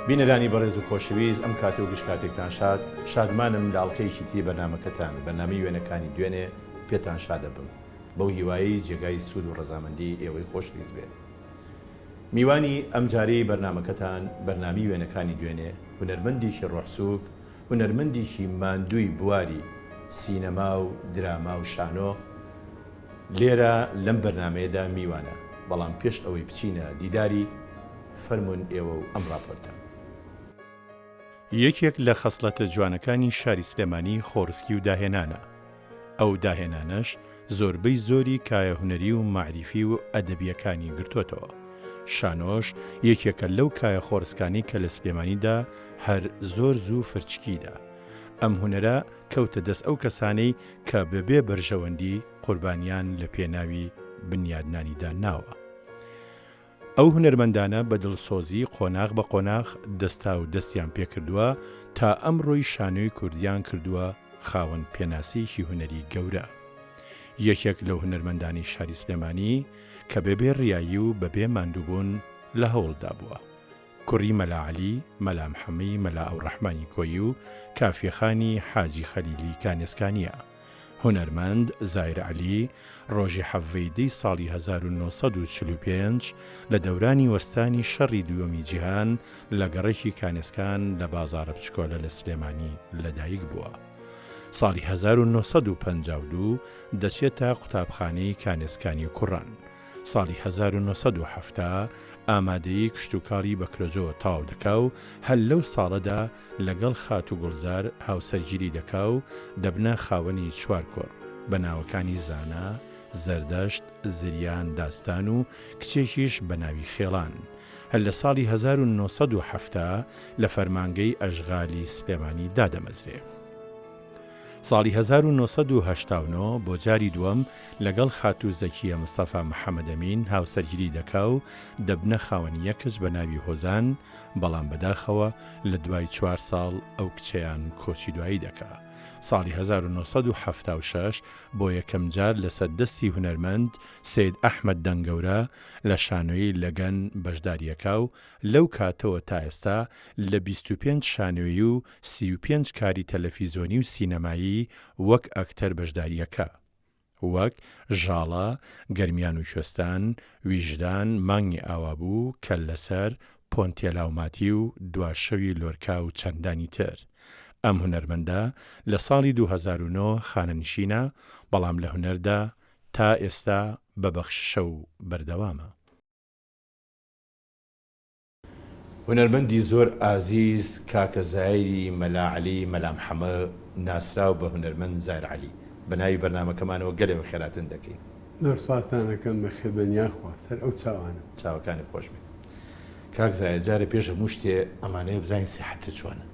بینەرانی بەڕێز و خۆشەویست ئەم کاتە و گشت کاتێکتان شادمانم لە ئەڵقەیەکی تری بەرنامەکەتان بەرنامەی وێنەکانی دوێنێ پێتان شادە بم بەو هیوایی جێگای سوود و ڕەزامەندی ئێوەی خۆشویست بێت. میوانی ئەم جارەی بەرنامەکەتان بەرنامی وێنەکانی دوێنێ هونەرمەندێکی ڕۆحسووک، هونەرمەندێکی ماندووی بواری سینەما و دراما و شانۆ لێرە لەم بەرنامەیەدا میوانە. بەڵام پێش ئەوەی بچینە دیداری فەرمون ئێوە و ئەم راپۆرتە. یەکێک لە خەسڵەتە جوانەکانی شاری سلێمانی خۆرسکی و داهێنانە. ئەو داهێنانەش زۆربەی زۆری کایە هونەری و معریفی و ئەدەبیەکانی گرتوتەوە. شانۆش یەکێکە لەو کایە خۆرسکانی کە لە سلێمانیدا هەر زۆر زوو فرچکیدا. ئەم هونەرە کەوتە دەست ئەو کەسانەی کە بەبێ بەرژەوەندی قوربانیان لە پێناوی بنیادنانیدا ناوە. ئەو هونەرمەندانە بە دڵسۆزی قۆناغ بە قۆناغ دەستا و دەستیان پێکردووە تا ئەمڕۆی شانۆی کوردیان کردووە خاوەن پێناسیەکی هونەری گەورە. یەکێک لەو هونەرمەندانی شاری سلێمانی کە بەبێ ڕیایی و بەبێ ماندووبوون لە هەوڵدا بووە. کوڕی مەلا عەلی، مەلا محەممەی، مەلا ئەوڕەحمانی کۆیی و کافێخانی حاجی خەلیلی کانێسکانیە. هونەرمەند زایر عەلی ڕۆژی حەڤەیدەی ساڵی 1945 لە دەورانی وەستانی شەڕی دووەمی جیهان لە گەڕێکی کانێسکان لە بازاڕە بچکۆلە لە سلێمانی لەدایک بووە. ساڵی 1952 دەچێتە قوتابخانەی کانێسکانی کوڕان. ساڵی 1970 ئامادەیی کشتوکاڵی بەکرۆجۆ تاو دەکا و هەل لەو ساڵەدا لەگەڵ خات و گوڵزار هاوسەرگیری دەکا و دەبنە خاوەنی چوار کۆڕ بە ناوەکانی زانا، زەردەشت، زریان، داستان و کچێکیش بە ناوی خێڵان. هەل لە ساڵی 1970 لە فەرمانگەی ئەژغالی سلێمانی دادەمەزرێ. ساڵی 1989 بۆ جاری دووەم لەگەڵ خاتوو زەکیە مستەفا محەممەدەمین هاوسەرگیری دەکا و دەبنە خاوەنی یەکەس بە ناوی هۆزان، بەڵام بەداخەوە لە دوای 4 ساڵ ئەو کچەیان کۆچی دوایی دەکا. ساڵی 1976 بۆ یەکەم جار لەسەر دەستی هونەرمەند سید ئەحمەد دەنگەورە لە شانۆیی لەگەن بەشداریەکا و لەو کاتەوە تا ئێستا لە 25 شانۆیی و 35 کاری تەلەڤیزۆنی و سینەمایی وەک ئەکتەر بەشداریەکە، وەک ژاڵە، گەرمیان و شوێستان، ویژدان، مانگی ئاوابوو، کەللەسەر، پۆنتێلاوماتی و دواشەوی لۆرکا و چەندانی تر. ئەم هونەرمەندە لە ساڵی 2009 خانەنشینە، بەڵام لە هونەردا تا ئێستا بەبەخششە و بەردەوامە. هونەرمەندی زۆر ئازیز کاکە زایری مەلا عەلی مەلا محەممە ناسراو بە هونەرمەند زایر عەلی بە ناوی بەرنامەکەمانەوە گەلێوە خێراتن دەکەین. زۆر سپاسانەکەم بە خێبەنیاخوا سەر ئەو چاوانە. چاوەکانی خۆش بێت. کاک زایر جارە پێش هەموو شتێ ئەمانەیە بزانین سیحەتت چۆنە؟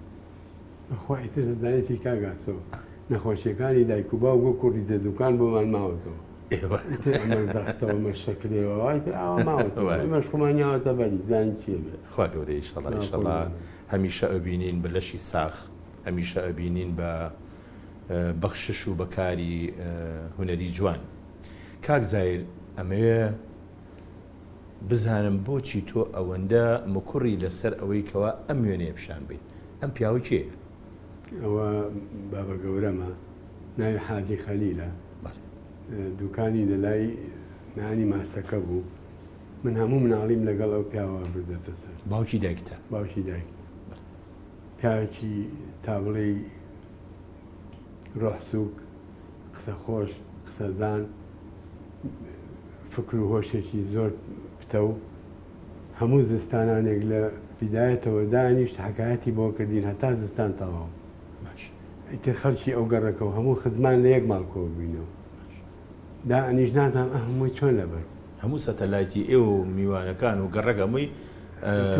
بەخوایتر لەدایەتی کاگاتەوە نەخۆشیەکانی دایک و باوک و کوڕی دە دوکان بۆمان ماوەتەوە. ئێوەدەختەوە مەشەکرێەوە وایتر ئاوا ماوەتەوە ئێمەش خۆمانیاوەتە بەری زانی چێ بێت. خوا گەورەی ئینشەڵڵا ئینشەڵڵا هەمیشە ئەبینین بە لەشی ساخ، هەمیشە ئەبینین بە بەخشش و بەکاری هونەری جوان. کاک زایر ئەمەوێ بزانم بۆچی تۆ ئەوەندە مکوڕی لەسەر ئەوەی کەوا ئەم وێنەیە پیشان بین. ئەم پیاوە کێیە؟ ئەوە بابە گەورەمە ناوی حاجی خەلیلە، دوکانی لەلای نانی ماستەکە بوو. من هەموو مناڵیم لەگەڵ ئەو پیاوە بردەتە سەر. باوکی دایکتە؟ باوکی دایک. پیاوێکی تاوڵی ڕۆحسووک، قسە خۆش، قسەزان، فکر و هۆشێکی زۆر پتە و هەموو زستانانێک لە بیدایەتەوە دانیشت حکایەتی بۆ کردین هەتا زستان تەواو. ئیتر خەڵکی ئەو گەڕەکەەوە هەموو خزمان لە یەک ماڵکۆ بینەوە. دائنیش نازانم هەمووی چۆن لەبەر هەموو سەتەلایتی ئێوە و میوانەکان و گەڕەکە هەمووی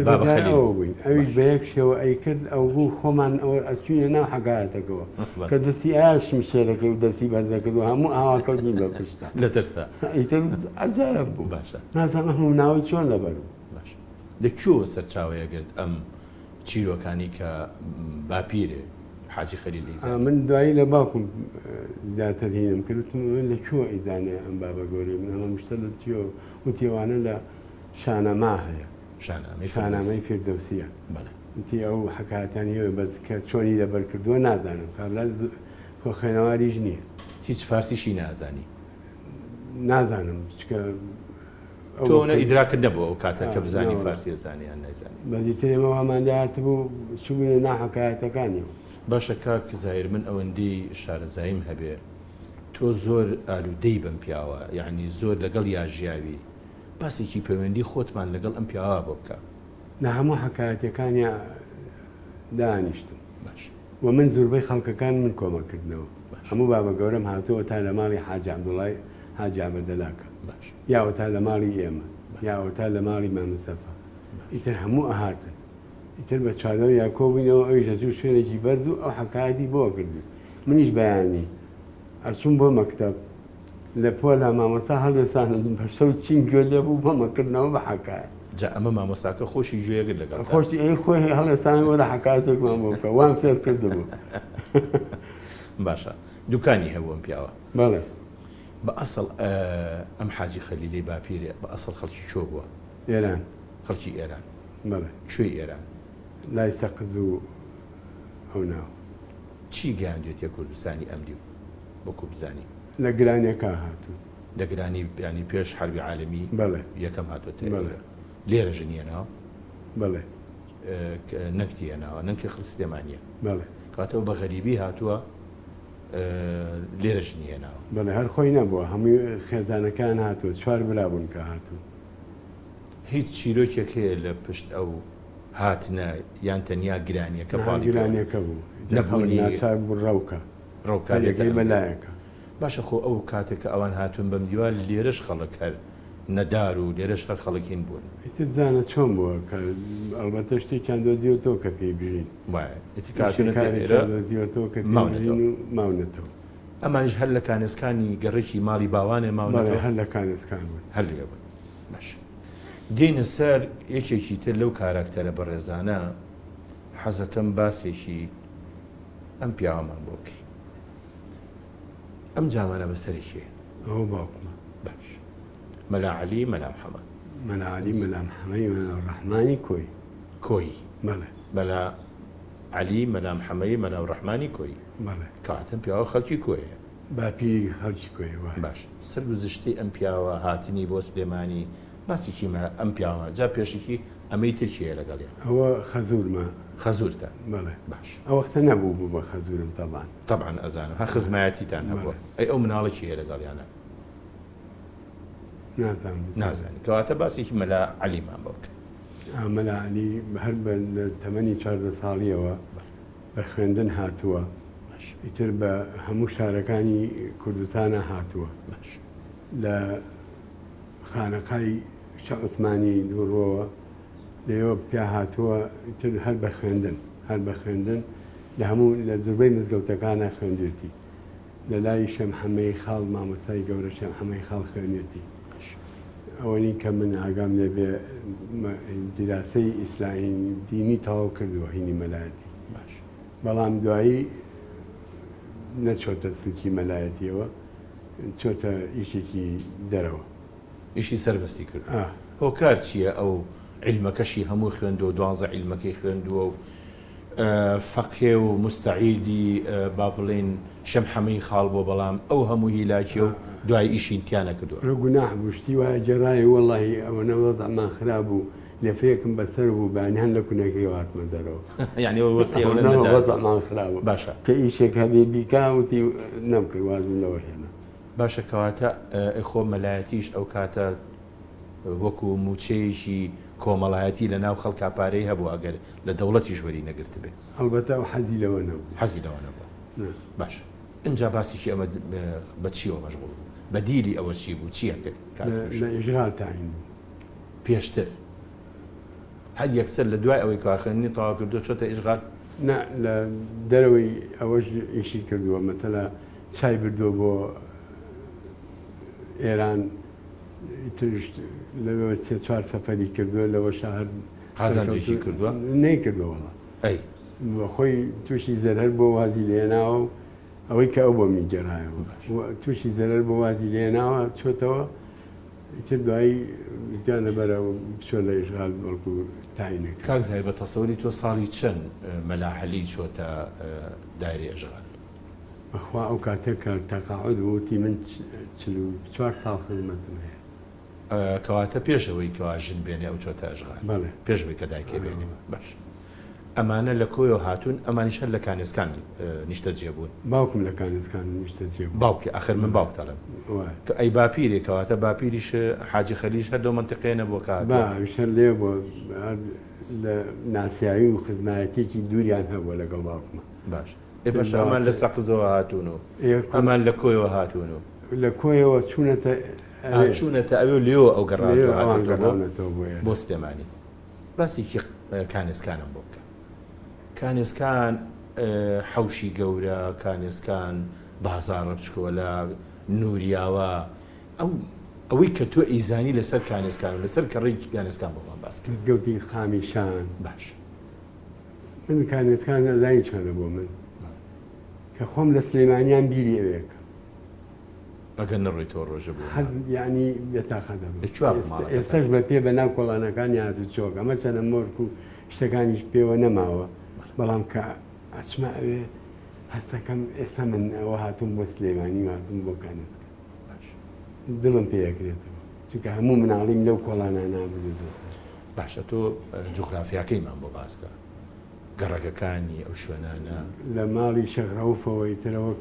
بابە خەلیل بووین. ئەویش بە یەک شێوە ئەی کرد ئەو بوو خۆمان ئەوە ئەچوینە ناو حەکایەتەکەەوە کە دەستی ئاشم شێرەکە و دەستی بەردەکردەوە هەموو ئاواکەوتین بە پشتە لە ترسا. ئیتر ئەجایب بوو. باشە نازانم هەموو ناوی چۆن لەبەر بوو. باش لەکوێوە سەرچاوەیە گرت ئەم چیرۆکانی کە باپیرێ حاجی خەلیلی زایر؟ من دوایی لە باوکم داتەرهینم کردوتم من لەکوێوە ئیدانێ ئەم بابە گەورەی من ئەمە مشتە لە چیەوە وتیوانە لە شانەما هەیە، شانامەی فیردەوسیە. وتی ئەو حکایەتانیەوە بەس کە چۆنی لەبەر کردووە نازانم کابرا خۆ خوێنەواریش نییە هیچ فارسیشی نازانی نازانم چکە تۆنە ئیدراکرد نەبوو ئەو کاتە کە بزانی فارسی زانیان نایزانی بەزی ترێمەوە ئەمانداات بوو چبوونە ناحکایەتەکانی باشە کاک زایر من ئەوەندەی شارەزاییم هەبێ تۆ زۆر ئالوودەی بم پیاوە یعنی زۆر لەگەڵ یاژیاوی باسێکی پەیوەندی خۆتمان لەگەڵ ئەم پیاوە بۆ بکە لە هەموو حکایەتەکانی دانیشتم باش و من زۆربەی خەڵکەکان من کۆمەکردنەوە هەموو بابە گەورەم هاتووە تا لە ماڵی حاج عەبدوڵای حاج عەبەدەلاکە باش یاوە تا لە ماڵی ئێمە یاوە تا لە ماڵی مامستەفا ئیتر هەموو ئەهاتن ئیتر بە چادەوە یاکۆ بووینەوە ئەویش دەچوو شوێنێکی بەرز و ئەو حکایەتی بۆ کردو منیش بەیانی ئەچووم بۆ مەکتەب لە پۆلا مامۆستا هەڵدەستانم بەشە و چین گوێ لێ بوو بۆ مەکردنەوە بە حکایەت جا ئەمە مامۆستاکە خۆشی گوێگر لەگەڵ خۆشی ئەی خۆی هەڵدەستان وەرە حکایەتێکمان بۆ بکە وان فێر کردبوو باشە دوکانی هەبوو ئەم پیاوە بەڵێ بە ئەسڵ ئەم حاجی خەلیلەی باپیرێ بە ئەسڵ خەڵکی چۆ بووە ئێران خەڵکی ئێران بەڵێ کوێی ئێران لای سەقز و ئەو ناو چی گەیاندوێت یە کوردستانی ئەمدی و بۆکو بزانی لە گرانیەکە هاتوو دەگرانی ینی پێش حربی عالمی بەڵێ یەکەم هاتوۆتە بەڵێ لێرە ژنیەنەوە بەڵێ نەکتیەنەوە نەنکی خلستێمانە بەڵێ کاتەوە بە غەریبی هاتووە لێرە ژنیەنەوە بەڵێ هەر خۆی نەبووە هەمووی خێزانەکان هاتووە چوار برابوون کە هاتوو هیچ چیرۆکێک هەیە لە پشت ئەو هاتنە یان تەنیا گرانیەکە پاڵی گرانیەکە بوو نەبوونی ناچار بوو ڕەوکە ڕەوکارەکەی بەلایەکە باشە خۆ ئەو کاتێک کە ئەوان هاتوون بەم دیوار لێرەش خەڵک هەر نەدار و لێرەش هەر خەڵکین بوون ئیتر زانە چۆن بووە کە ئەلبەتە شتێکیان دۆزیوەتەوە کە پێی بژین وایەتی کاتێرە دۆزیوەتەوە کە ماونەتەوە ئەمانش هەر لە کانسکانی گەڕێکی ماڵی باوانێ ماونەوە هەر لە کانسکان بوون هەر لێ بوون باش دێنە سەر یەکێکی تر لەو کاراکتەرە بەڕێزانە حەزەکەم باسێکی ئەم پیاوەمان بۆ بکەی ئەم جامانە بەسەرێکێ ئەوە باوکمە باش مەلا عەلی مەلا محەمەد مەلا عەلی مەلا محەمەدی مەلا ڕەحمانی کۆی بەڵێ مەلا عەلی مەلا محەمەدی مەلا ڕەحمانی کۆی بەڵێ کاتەم پیاوە خەڵکی کۆیە باپیری خەڵکی کۆی وایە باش سەر گزشتی ئەم پیاوە هاتنی بۆ سلێمانی ماسیکی ئەم پیاوە جا پێشێکی ئەمەی ترکیە لەگەڵیان ئەوە خەزورمە خەزورتە بەڵێ باش ئەو وەختە نەبوو بوو بە خەزورم تەبان طبعا ئەزانم هە خزمایەتیتان هەبووە ئەی ئەو مناڵێکی هەیە لەگەڵیانە نازانی کەواتە باسێکی مەلا عەلیمان بۆ بکە مەلا عەلی هەر بە تەمەنی 14 ساڵیەوە بە خوێندن هاتووە ئیتر بە هەموو شارەکانی کوردستانە هاتووە لە خانەقای شە عوسمانی دووڕۆوە لێوە پیا هاتووە تر هەر بە خوێندن لە هەموو لە زوربەی مزگەوتەکانە خوێندوێتی لە لای شەمحەمەی خاڵ مامۆستای گەورە شەمحەمەی خاڵ خوێنێتی ئەوەنی کە من ئاگام لێبێ دیراسەی ئیسلامی دینی تەواو کردووە هینی مەلایەتی بەڵام دوایی نەچۆتە سلکی مەلایەتیەوە چۆتە ئیشێکی دەرەوە ئیشی سەربەستی کرد هۆکار چییە ئەو عیلمەکەشی هەموو خوێندووە 12 عیلمەکەی خوێندووە و فەقهێ و مستەعیدی با بڵێن شەمحەمەی خاڵ بۆ بەڵام ئەو هەموو هیلاکی و دوای ئیشی امتیانە کردووە ڕگوناح بوشتی وایە جێڕایی وەڵی ئەوەنە وەزعمان خراب بوو لێفەیەکم بەسەر بوو بانیان لە کونەکەی هاتمە دەرەوە یعنی وەزعمان خراوە باشە کە ئیشێک هەبێ بیکاوتی نەمکرد وازم لەوە هێنا باشە کەواتە خۆ مەلایەتیش ئەو کاتە وەکو موچەیەکی کۆمەڵایەتی لە ناو خەڵکا پارەی هەبوو ئەگەر لە دەوڵەتی ژوەری نەگرت بێ ئەلبەتە ئەو حەزی لەوە نەبوو حەزی لەوە نەبووە باشە اینجا باسیکی ئەمە بە چیەوە مەشغوڵ بوو بە دیلی ئەوە چی بوو چیە کرد لە ئیژغال تاین بوو پێشتر هەر یەکسەر لە دوای ئەوەی کاخێنی تەواو کردو چۆتە ئیژغال لە دەرەوەی ئەوەش ئیشی کردووە مەتەلا چای بردووە بۆ ئێران لەوە 3-4 سەفەری کردووە لەوە شەهر قازانجێکی کردووە نەیکردووەڵە ئەی خۆی تووشی زەرهەر بۆ وازی لێناوە و ئەوەی کە ئەو بۆ میجێڕایەوە تووشی زەرەر بۆ وازی لێناوە چۆتەوە ئیتر دوایی گیانە بەرەوە بچۆ لە ئیشغال بەڵکو تاینەکە. کاک زاهیر بە تەسەووری تۆ ساڵی چەند مەلاحەلی چۆتە دایری ئەژغال؟ بەخوا ئەو کاتێک کە تەقاعود وتی من 4 ساڵ خزمەتم هەیە. کەواتە پێشەوەی کەوا ژن بێنێ ئەو چۆتە ئەژغال، بەڵێ پێشەوەی کە دایکێ بێنێ. باش ئەمانە لە کۆیەوە هاتوون، ئەمانیشە لە کانێسکان نیشتە جێبوون. باوکم لە کانێسکان نیشتە جێبوو. باوکی ئاخر من باوک دەڵێم کە ئەی باپیرێکەواتە باپیریش حاجی خەلیش هەردەو منتیقێنە بۆ کات شەر لێ بۆ لە ناسیایی و خزمایەتێکی دووریان هەبووە لەگەڵ باوکمە. باش بەش ئەمان لە سەقزەوە هاتوون و ئەمان لە کۆیەوە هاتوون و لە کۆیەوە چوونەتە ئەوێ لێەوە ئەو گەڕانەوە بۆ سلێمانی. باسیکی کانێسکانم بۆ بکە. کانێسکان حەوشی گەورە، کانێسکان بازاڕە بچکۆلە نووریاوە، ئەوەی کە تۆ ئیزانی لەسەر کانێسکان و لەسەر کەڕێکی کانێسکان بۆمان باس کرد. گەوتی خامیشان. باش من کانێسکان ئەزانی چۆنە بۆ من کە خۆم لە سلێمانیان بیری ئەوەیەکە ئەگەر نەڕۆی تۆ ڕۆژە بوو یعنی بێتاقە دەبێت. ئێستاش بە پێ بە ناو کۆڵانەکان هاتو چۆک ئەمە چەنە مۆرک و شتەکانیش پێوە نەماوە، بەڵام کە ئەچمە ئەوێ هەستەکەم ئێستا من ئەوە هاتووم بۆ سلێمانی و هاتووم بۆ کانێسکە. دڵم پێەکرێتەوە چونکە هەموو مناڵیم لەو کۆڵانە نابێت. باشە تۆ جوغرافیاکەیمان بۆ باسکە گەڕەکەەکانی ئەو شوێنانە لە ماڵی شەغڕەوفەوەی ترەوە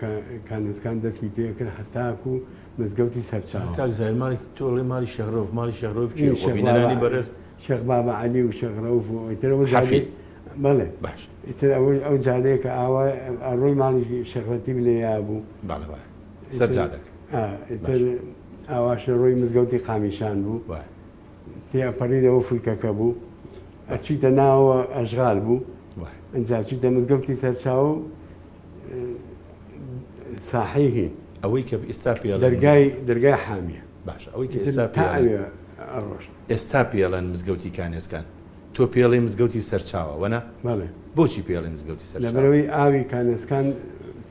کانێسکان دەستی پێکرد هەتاکو و مزگەوتی سەرچاو. کاک زاهیر ماڵی تۆڵی ماڵی شەغڕۆف ماڵی شەغڕۆف بینەرانی بەرز شێخ بابا عەلی و شەغڕەوف و ئیترەوە حەفید. بەڵێ باش ئیتر ئەو جادەیە کە ئاوا ئەڕۆی ماڵی شەخەتی لێیا بوو سەر جادەکە ئیتر ئاواشە ڕۆی مزگەوتی قامیشان بوو تێپەڕیدەوە فولکەکە بوو ئەچیتە ناوە ئەژغال بوو ئەنجا چیتە مزگەوتی سەرچاو ساحیهی ئەوەی کە ئێستا پێ دەرگای حامیە. باش ئەوەی کە ئێستا پێڵەن مزگەوتی کانێسکان تۆ پێڵی مزگەوتی سەرچاوە وەنا؟ بەڵێ. بۆچی پێڵی مزگەوتی سەرچاوە؟ لەبەرەوەی ئاوی کانێسکان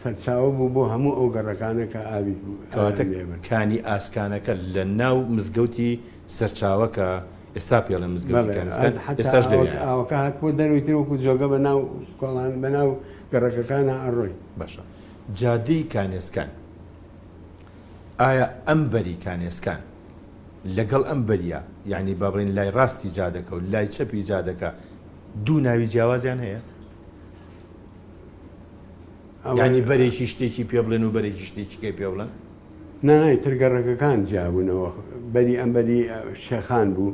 سەرچاوە بوو بۆ هەموو ئەو گەڕەکانە کە ئاوی بوو. کەواتە کانی ئاسکانەکە لە ناو مزگەوتی سەرچاوە کە ئێستا پێڵە مزگەوتی کانێسکان ئێستاش ئاوەکە هات بۆ دەروی تر وەکو جۆگە بە ناو کۆڵان بە ناو گەڕەکەکانە ئەڕۆی. باشە جادەی کانێسکان ئایا ئەم بەری کانێسکان لەگەڵ ئەم بەریە یعنی با بڵێن لای ڕاستی جادەکە و لای چەپی جادەکە دوو ناوی جیاوازیان هەیە؟ ینی بەرێکی شتێکی پێ بڵێن و بەرێکی شتێکی پێ بڵێن؟ نای تر گەڕەکەکان جیابوونەوە. بەری ئەم بەری شێخان بوو،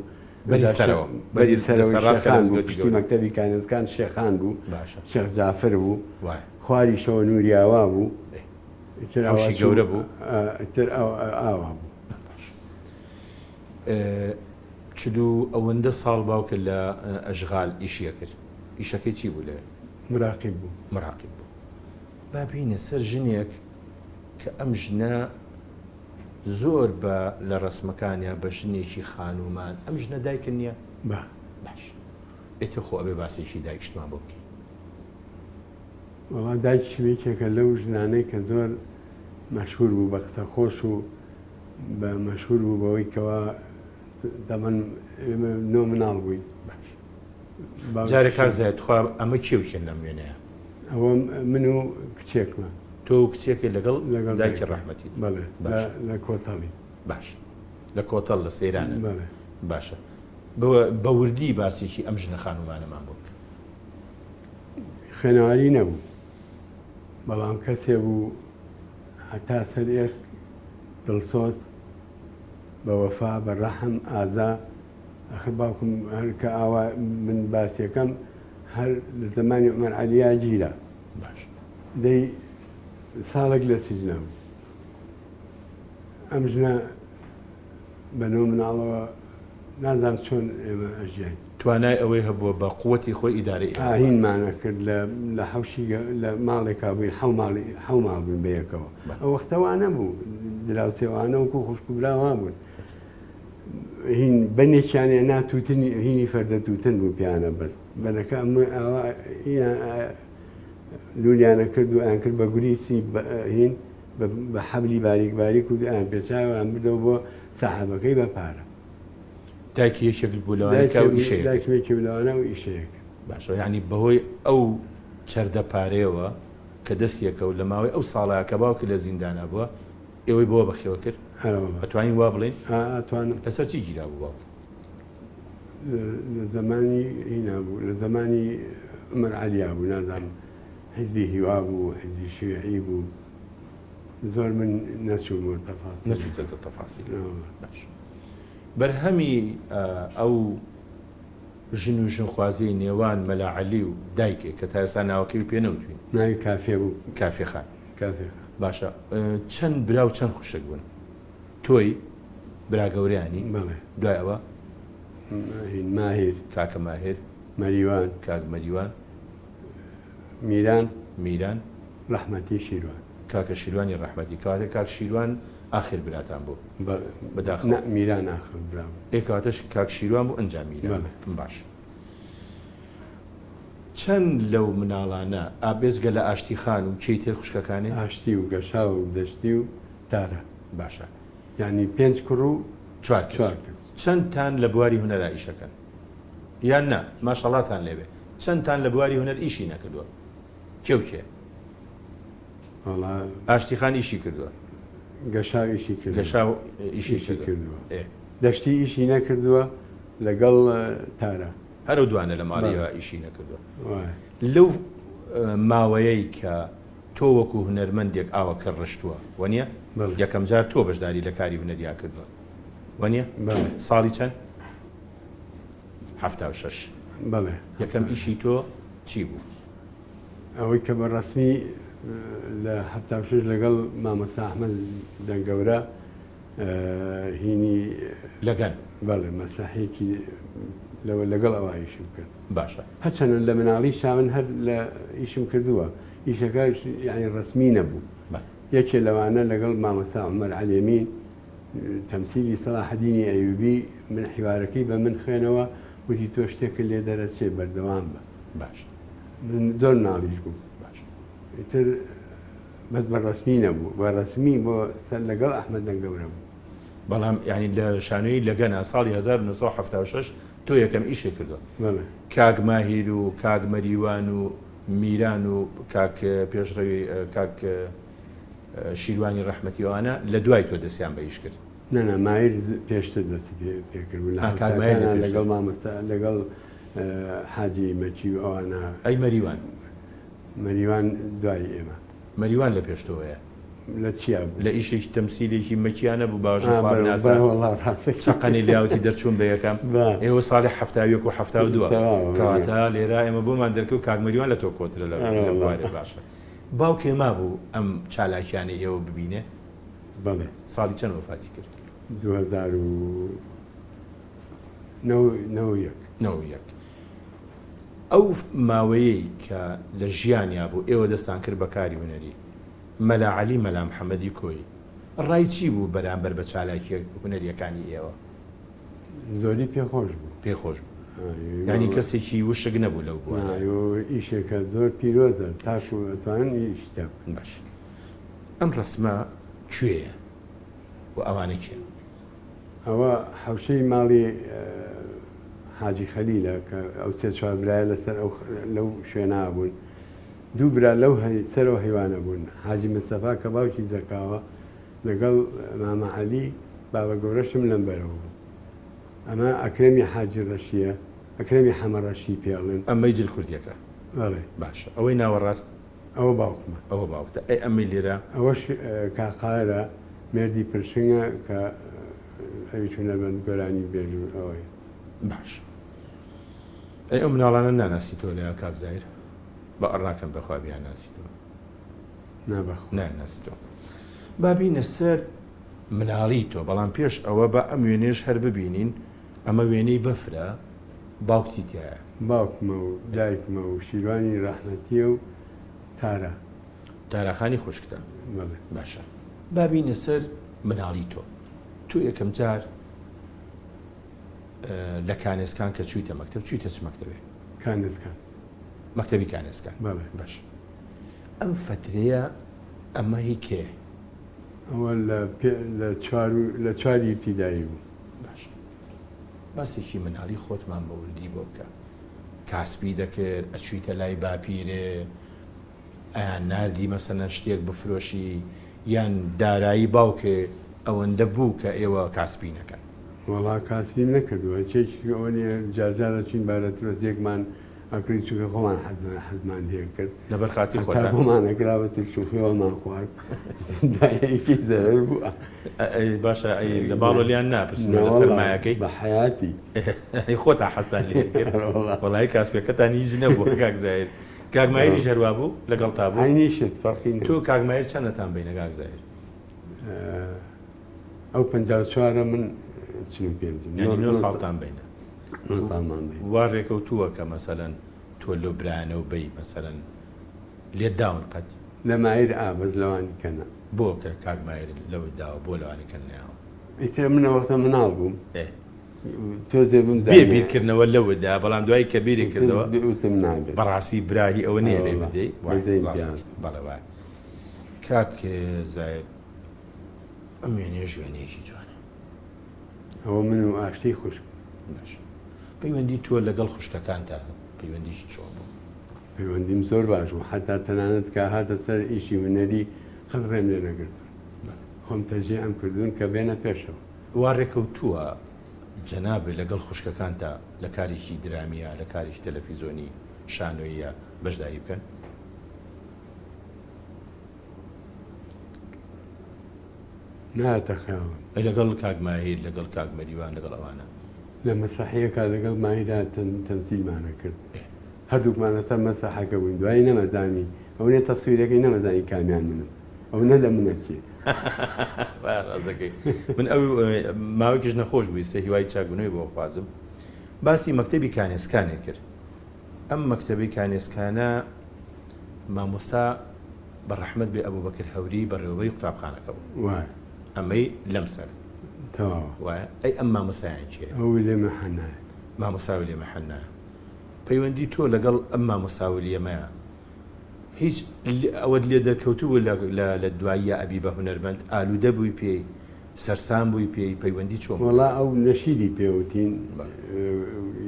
بەری سەرەوە بەری سەرەوەشێخان بوو، پشتی مەکتەبی کانێسکان شێخان بوو، شێخ جافر بوو، خواری شەوە نووریاوا بوو، حەوشی گەورە بوو، تر ئاوا بوو. چلو ئەوەندە ساڵ باوکە لە ئەژغال ئیشیە کرد. ئیشەکەی چی بوو لێ؟ مراقب بوو. مراقب بوو. با بینە سەر ژنێک کە ئەم ژنە زۆر بە لە ڕسمەکانیان بە ژنێکی خانومان ئەم ژنە دایکە نییە؟ باش ئێتە خۆ ئەبێ باسێکی دایکشتمان بۆ بکەین. وەڵا دایک شوێکێکە لەو ژنانەی کە زۆر مەشهور بوو بە قسە خۆش و بە مەشهور بوو بەوەی کەوا دەمەن نۆ مناڵ بووین. جارێک کاک زاهیر خوا ئەمە کێوکێن لەم وێنەیە؟ ئەوە من و کچێکمە. تۆ کچێکی لەگەڵ دایکی ڕەحمەتی؟ بەڵێ لە کۆتەڵی. باش لە کۆتەڵ لە سەیرانە؟ باشە بە وردی باسێکی ئەم ژنە خانومانەمان بۆ بکە. خوێنەواری نەبوو، بەڵام کەسێ بوو هەتا سەر ئێست دڵسۆز بە وەفا بە ڕەحم ئازا. ئەخر باوکم هەر کە ئاوا من باسیەکەم هەر لە زمانی عومەر عەلیا گیرە. باش دەی ساڵێک لە سیجنە بوو. ئەم ژنە بە نۆ مناڵەوە نازانم چۆن ئێمە ئەژیان. توانای ئەوەی هەبووە بە قووەتی خۆی ئیدارەی ئاهینمانە کرد لە حەوشی لە ماڵێکا بووین حەو ماڵ بووین بەیەکەوە. ئەو وەختەوانە بوو دراوسێوانە وەکو خوشکبراوا بوون. هین بەنێکیانێ ناتوتنی هینی فەردەتوتن بوو پیانە بەست بەنەکە لولیانە کرد و ئەیان کرد بە گوریسی هین بە حەبلی باریک باریک و ئەیان پێچاوە ئەم بردەوە بۆ ساحبەکەی بە پارە دایکی یەکێک بوو لەوانەیە و ئیشەیە داکمێکی بلەوانە و ئیشەیەک باشە یعنی بەهۆی ئەو چەردە پارەیەوە کە دەستیەکە و لە ماوەی ئەو ساڵەیە کە باوکە لە زیندانە بووە ئێوەی بۆ بەخێوە کرد ئەتوانین وا بڵێن ئەتوانم لەسەر چی گیرا بوو باوک لە زمانی هینا بوو لە زمانی عمەر عەلیا بوو نازانم حیزبی هیوا بوو حیزبی شیوعی بوو زۆر من نەچوومەوە تەفاسیل نەچووتە تەفاسیل باش بەرهەمی ئەو ژن و ژنخوازی نێوان مەلا عەلی و دایکێ کە تا ئێستا ناوەکەی پێ نەوتوین ناوی کافێ بوو کافێخان کافێخان باشە چەند برا و چەند خوشک بوون تۆی برا گەورەیانی بەڵێ دوای ئەوە ماهیر کاکە ماهر مەریوان کاک مەریوان میران میران ڕەحمەتی شیروان کاکە شیروانی ڕەحمەتی کاتێک کاک شیروان آخر براتان بوو بەداخەوە میران آخر برا کاتەش کاک شیروان بوو ئەنجام میران باش چەند لەو مناڵانە ئابێزگە لە ئاشتی خان و کەی تر خوشکەکانی ئاشتی و گەشا و دەشتی و تارە باشە یعنی 5 کوڕ و چوار چەندتان لە بواری هونەرا ئیشەکەن یان نا ماشەڵاتان لێبێ چەندتان لە بواری هونەر ئیشی نەکردووە کێوکێ ئاشتی خان ئیشی کردووە گەشا ئیشی کرد گەشا ئیشی کردووە دەشتی ئیشی نەکردووە لەگەڵ تارە هەرو دوانە لە ماڵیەوە ئیشی نەکردووە لەو ماوەیەی کە تۆ وەکو هونەرمەندێک ئاوەکە ڕشتووە وەنیە یەکەم جار تۆ بەشداری لە کاری هونەریا کردووە وەنیە ساڵی چەند 76 بەڵێ یەکەم ئیشی تۆ چی بوو ئەوەی کە بەڕەسمی لە 76 لەگەڵ مامۆستا ئەحمەد دەنگەورە هینی لەگەن بەڵێ مەساحەیەکی لەگەڵ ئەوە ئیشم کرد باشە هەچەنە لە مناڵی شاون هەر لە ئیشم کردووە ئیشەکە یعنی ڕسمی نەبوو یەکێ لەوانە لەگەڵ مامۆستا عومەر عەلیەمین تەمسیلی سەلاحەدینی ئەیوبی من حیوارەکەی بە من خوێنەوە وتی تۆ شتێکە لێ دەرەچێ بەردەوام بە باش من زۆر ناڵیش بوو باش ئیتر بەس بە ڕسمی نەبوو بە ڕسمی بۆ لەگەڵ ئەحمەد دەنگەورە بوو بەڵام یعنی لە شانۆی لەگەنە ساڵی 1976 تۆ یەکەم ئیشێ کردووە کاک ماهیر و کاک مەریوان و میران و کاک پێشڕەوی کاک شیروانی ڕەحمەتیوانە لە دوای تۆ دەستیان بە ئیش کرد نەنا ماهیر پێشتر دەستی پێکردبوو لەگەڵ مامۆستا لەگەڵ حاجی مەچی و ئەوانە ئەی مەریوان مەریوان دوای ئێمە مەریوان لە پێشتۆیە لە چیا لە ئیشێکی تەمسیلێکی مەکیانە بوو باژەقەنی لیاوتی دەرچوون بە یەکەم ئێوە ساڵی هەفتاویەک و هەفتا دووە کەواتە لێرا ئێمە بۆمان دەرکە و کاگمەریوان لە تۆ کۆترە لە وارێ باشە باوکێ ما بوو ئەم چالاکیانەی ئێوە ببینێ بەڵێ ساڵی چەند وفاتی کرد 2001 ئەو ماوەیەی کە لە ژیانیا بوو ئێوە دەستان کرد بە کاری هونەری مەلا عەلی مەلا محەممەدی کۆی ڕای چی بوو بەرامبەر بە چالاکی هونەریەکانی ئێوە زۆری پێخۆش بوو پێخۆش بوو ینی کەسێکی وشک نەبوو لەو بووە ئیشێکە زۆر پیرۆزە تاکو ئەتوان ئیشتە باش ئەم ڕسمە کوێیە و ئەوانە کێ ئەوە حوشەی ماڵی حاجی خەلیلە کە ئەو سێ چوار برایە لەسەر لەو شوێنە بوون دوو برا لەو سەرەوە هەیوانە بوون حاجی مستەفا کە باوکی زەکاوە لەگەڵ مامە عەلی بابە گەورەشم لەم بەرەوە بوو ئەمە ئەکرەمی حاجی ڕەشیە ئەکرەمی حەمەڕەشی پێڵن ئەمەی جل کوردیەکە بەڵێ باشە ئەوەی ناوەڕاست ئەوە باوکمە ئەوە باوکتە ئەی ئەمەی لێرە ئەوەش کاقارە مێردی پرشنگە کە ئەوی چونە بەند گۆرانی بێژوو ئەوەی باش ئەی ئەو مناڵانە ناناسیتۆ لە کاک زایر بە ئەڕاکەم بەخوا بیان ناسیتەوە ناناسیتەوە بابینە سەر مناڵی تۆ بەڵام پێش ئەوە بە ئەم وێنێش هەر ببینین ئەمە وێنەی بەفرە باوکتی تایە باوکمە و دایکمە و شیروانی ڕەحمەتیە و تاراخانی خوشکتە باشە بابینە سەر مناڵی تۆ یەکەم جار لە کانێسکان کە چوویتە مەکتەب چوویتە چ مەکتەبێ کانێسکان مەکتەبی کانێسکان باش ئەم فترەیە ئەمە هی کێ ئەوە لە چواری ابتیدایی بوو. باش باسێکی مناڵی خۆتمان بە وردی بۆ بکە کاسبی دەکرد ئەچویتە لای باپیرێ ئەیان نردی مەسەنە شتێک بفرۆشی یان دارایی باوکێ ئەوەندە بوو کە ئێوە کاسبی نەکەن. وەڵا کاسبی نەکردووە چێکی ئەوە نیە جارجارە چین بارە ترۆزێکمان ئەکری چووکە خۆمان حەزمان لێ کرد لەبەر خاتی خۆتان خۆمان ئەکراوە شوخیەوەمان خوارد دایەکی زەرەر بووە. باشە لە باڵۆ لیان ناپرسنەوە لە سەرمایەکەی بە حەیاتی خۆتا حەستان لێ کرد وەڵای کاسبەکەتان هیچ نەبوو کاک زاهیر. کاگمایری ژەروا بوو لەگەڵ تا بوو هەینیشت فەرقی تۆ کاگمایر چەندەتان بینە کاک زاهیر؟ ئەو 54 من 45 یعنی 9 ساڵتان بینە. ساڵمان بین. وا ڕێکەوتووە کە مەسەلەن تۆ لەو برایانە و بەی مەسەلەن لێت داون قەت لە مایر بەس لەوانی کەنا بۆ کە کاگمایر لەوە داوە بۆ لەوانی کەنیاوە ئیتر منە وەختە مناڵ بووم تۆزێ بم بێ بیرکردنەوە لەوەدا بەڵام دوایی کە بیری کردەوە وتم نابێت بەڕاستی براهی ئەوە نییە لێ بدەی بەڵێ وای کاک زاید ئەم وێنێ ژوێنێکی جوانە ئەوە من و ئاشتی خوشک باش پەیوەندی تۆ لەگەڵ خوشکەکانتە پەیوەندیش چۆن بوو؟ پەیوەندیم زۆر باش بوو حتا تەنانەت کە هاتە سەر ئیشی هونەری خەڵ ڕێم لێ نەگرتون خۆم تەرجیح ئەم کردوون کە بێنە پێشەوە. وا ڕێکەوتووە جەنابێ لەگەڵ خوشکەکانتە لە کارێکی درامیە لە کارێکی تەلەڤیزۆنی شانۆیە بەشداری بکەن؟ نهاتە خەیاڵم لەگەڵ کاک ماهیر لەگەڵ کاک مەریوان لەگەڵ ئەوانە لە مەسرحیەکە لەگەڵ ماهیرا تەمسیلمانە کرد هەردووکمانە سەر مەسرحەکە بووین دوایی نەمەزانی ئەو نێ تەسویرەکەی نەمەزانی کامیان منم ئەو نە لە منە چێ ڕازەکەی من ئەو ماوەیەکیش نەخۆش بووی سە هیوای چاکبوونەوەی بۆ خوازم باسی مەکتەبی کانێسکانێک کرد. ئەم مەکتەبی کانێسکانە مامۆستا بەڕەحمەت بێ ئەبوبەکر هەوری بەڕێوەبەری قوتابخانەکە بوو وای ئەمەی لەم سەر تەواوە وایە ئەی ئەم مامۆسایان چیە؟ ئەوی لێمە حەنایە مامۆساوی لێمە حەنایە پەیوەندی تۆ لەگەڵ ئەم مامۆساوی لێمەیە هیچ ئەوەت لێ دەرکەوتووە لە دواییە ئەبی بە هونەرمەند ئالوودە بووی پێی سەرسان بووی پێی پەیوەندی چۆن؟ وەڵا ئەو نەشیدی پێوتین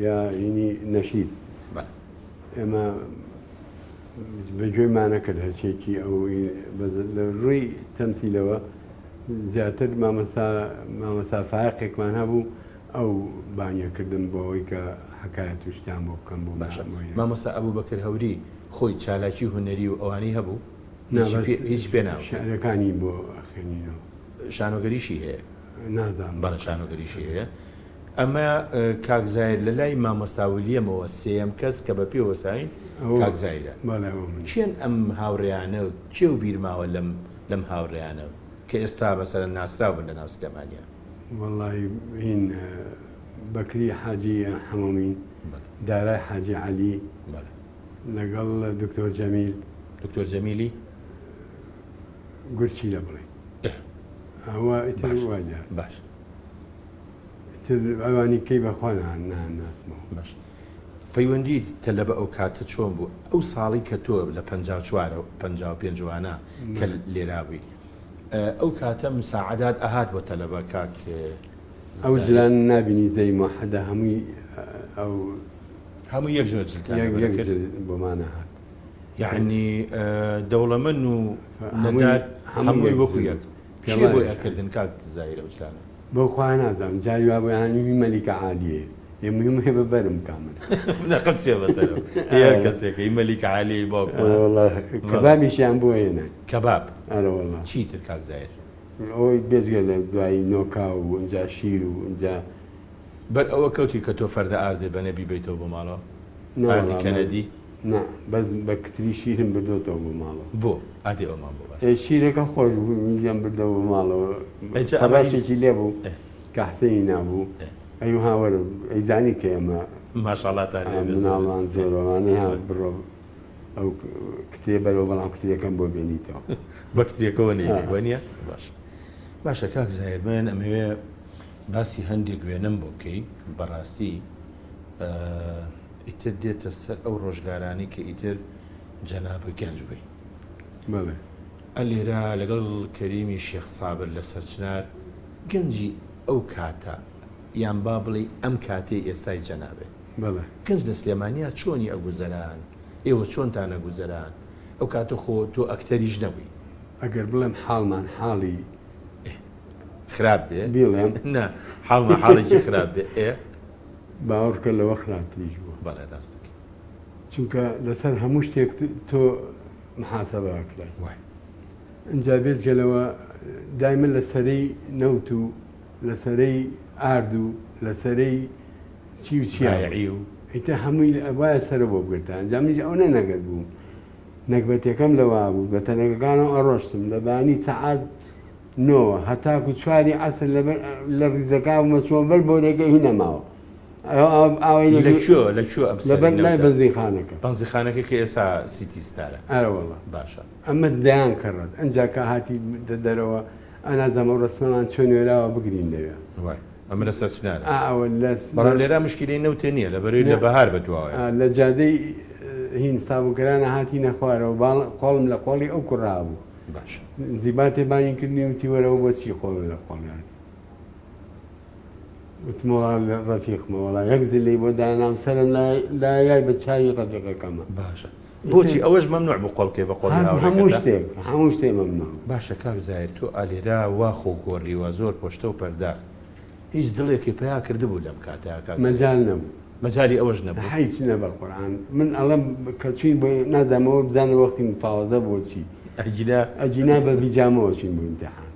یا ینی نەشید ئێمە بەگوێمانە کرد هەرچێکی ئەو لە ڕووی تەمسیلەوە زیاتر مامەسا فایقێکمان هەبوو ئەو بانیەکردن بۆ ئەوەی کە حکایەت و شتیان بۆ بکەم بۆ مامۆستا ئەبوبەکر هەوری خۆی چالاکی هونەری و ئەوانی هەبوو هیچ پێ ناوە شعرەکانی بۆ خوێنینەوە شانۆگەریشی هەیە نازانم بەڵە شانۆگەریشی هەیە. ئەمە کاک زایر لە لای مامۆستاولیەمەوە سێم کەس کە بە پێوەساین کاک زایرە چێن ئەم هاوڕێیانە چێ و بیرماوە لەم هاوڕێیانە کە ئێستا بەسەرە ناسراو بن لە ناو سلێمانیە؟ وەڵی هین بەکری حاجی حەمومین دارای حاجی عەلی لەگەڵ دکتۆر جەمیل دکتۆر جەمیلی گورچی لە بڵێ ئەوە ئیتر وایە باش ئەوانی کەی بەخواان ناسمەوە باش پەیوەندی تەلەبە ئەو کاتە چۆن بوو ئەو ساڵی کە تۆ لە 55 جوانە کە لێرا بووی ئەو کاتە مساعدات ئەهات بۆ تەلەبە کاک ئەو جلان نبینی زەی مەحەدە هەموو یەک جۆجلتان بۆمانە هات یعنی دەوڵەمەند و هەمووی وەکو یەک چی بۆ ئەکردن کاک زایر ئەو جلانە؟ بۆ خوا نازانم جاری وا بۆیانی مەلیکە عالیە یێمهم هێ بەبەرم کامل نەقەت چێ بەسەر هەر کەسێکەی مەلیکە عالی باوکو کەبابیشیان بۆ هێنا کەباب ئەرەوەڵا چیتر کاک زایر؟ ئەوەی بێزگە لە دوایی نۆکا و ئەنجا شیر و ئەنجا بەر ئەوە کەوتی کە تۆ فەردە ئاردێ بە نەبی بیتەوە بۆ ماڵەوە ئاردی کەنەدی؟ بەس بە کتری شیرم بردۆتەوە بۆ ماڵەوە بۆ ئادێ ئەومان بۆ باس شیرەکە خۆش بوو میلیان بردەوە بۆ ماڵەوە سەباشێکی لێ بوو کەحتەی نابوو ئەو هاوەرە ئەیزانی کە ئێمە ماشاڵاتان مناڵان زۆرەوانەی ها بڕۆ ئەو کتێ بەرەوە بەڵام کتێکەکەم بۆ بێنیتەوە بە کتێکەوە نێوە نیە؟ باشە کاک زایر من ئەمەوێ باسی هەندێک وێنم بۆ بکەی بەڕاستی ئیتر دێتە سەر ئەو ڕۆژگارانی کە ئیتر جەنابە گەنج بووی ئەلێرا لەگەڵ کەریمی شێخ سابر لە سەرچنار گەنجی ئەو کاتە یان با بڵێ ئەم کاتێ ئێستای جەنابێت گەنج لە سلێمانیا چۆنی ئەگوزەران ئێوە چۆنتان ئەگوزەران ئەو کاتە خۆ تۆ ئەکتەریش نەبووی ئەگەر بڵێم حاڵمان حاڵی خراپ بێ بڵێم نا حاڵمە حاڵێکی خراپ بێ باوەڕکە لەوە خراپتریش بوو بەڵێ ڕاستەکە چونکە لەسەر هەموو شتێک تۆ محاسەبەکرای وای ئەجا بێزگەلەوە دایمە لە سەرەی نەوت و لە سەرەی ئارد و لە سەرەی چی و چیایی و ئیتە هەمووی وایە سەرە بۆ بگرتان جامیش ئەو نەنەگەر بوو نەکبەتەکەم لەوا بوو بە تەنەکەکانەوە ئەڕۆشتم لە بانی سەعات نۆوە هەتاکو چواری عەسر لە ڕیزەکە و مەچۆ بەر بۆ لێگە هی نەماوە لەکوێ لەبەر لای بەنزیخانەکە بەنزیخانەکە کە ئێستا سیتی ستارە ئەرەوەڵە باشە ئەمە دایان کڕات ئەنجا کە هاتی دەرەوە ئەنازەمە ڕستەمان چۆن وێراوە بگرین لەوێ وای ئەمە لە سەرچنارە بەڵام لێرا مشکلەی نەوتێ نییە لە بەرەوەی لە بەهار بەدواوە لە جادەی هین سابووکەرانە هاتی نەخوارەوە قۆڵم لە قۆڵی ئەو کوڕا بوو باشە زیباتێ بانیکردنی وتی وەرەوە بۆچی خۆڵ لە قۆڵیان وتمەوە لە ڕەفیقمە وەڵا یەک زلەی بۆ دانام سەرم لایای بە چاوی ڕەفیقەکەمە باشە بۆچی ئەوەش مەمنوع بە قۆڵکێ بە قۆڵ هەموو شتێک مەمنوع باشە کاک زایر تۆ ئالێرا وا خۆ گۆڕیوە زۆر پۆشتە و پەرداخ هیچ دڵێکی پیا کردبوو لەم کاتەکە مەجال نەبوو مەجای ئەوەش نەبوو هیچ نەبە قورئان من ئەڵەم کەچین بۆ نادامەوە بدانە وەختی مفاوەزە بۆچی ئەجینا بە بیجامەوە چین بۆ ئیمتیحان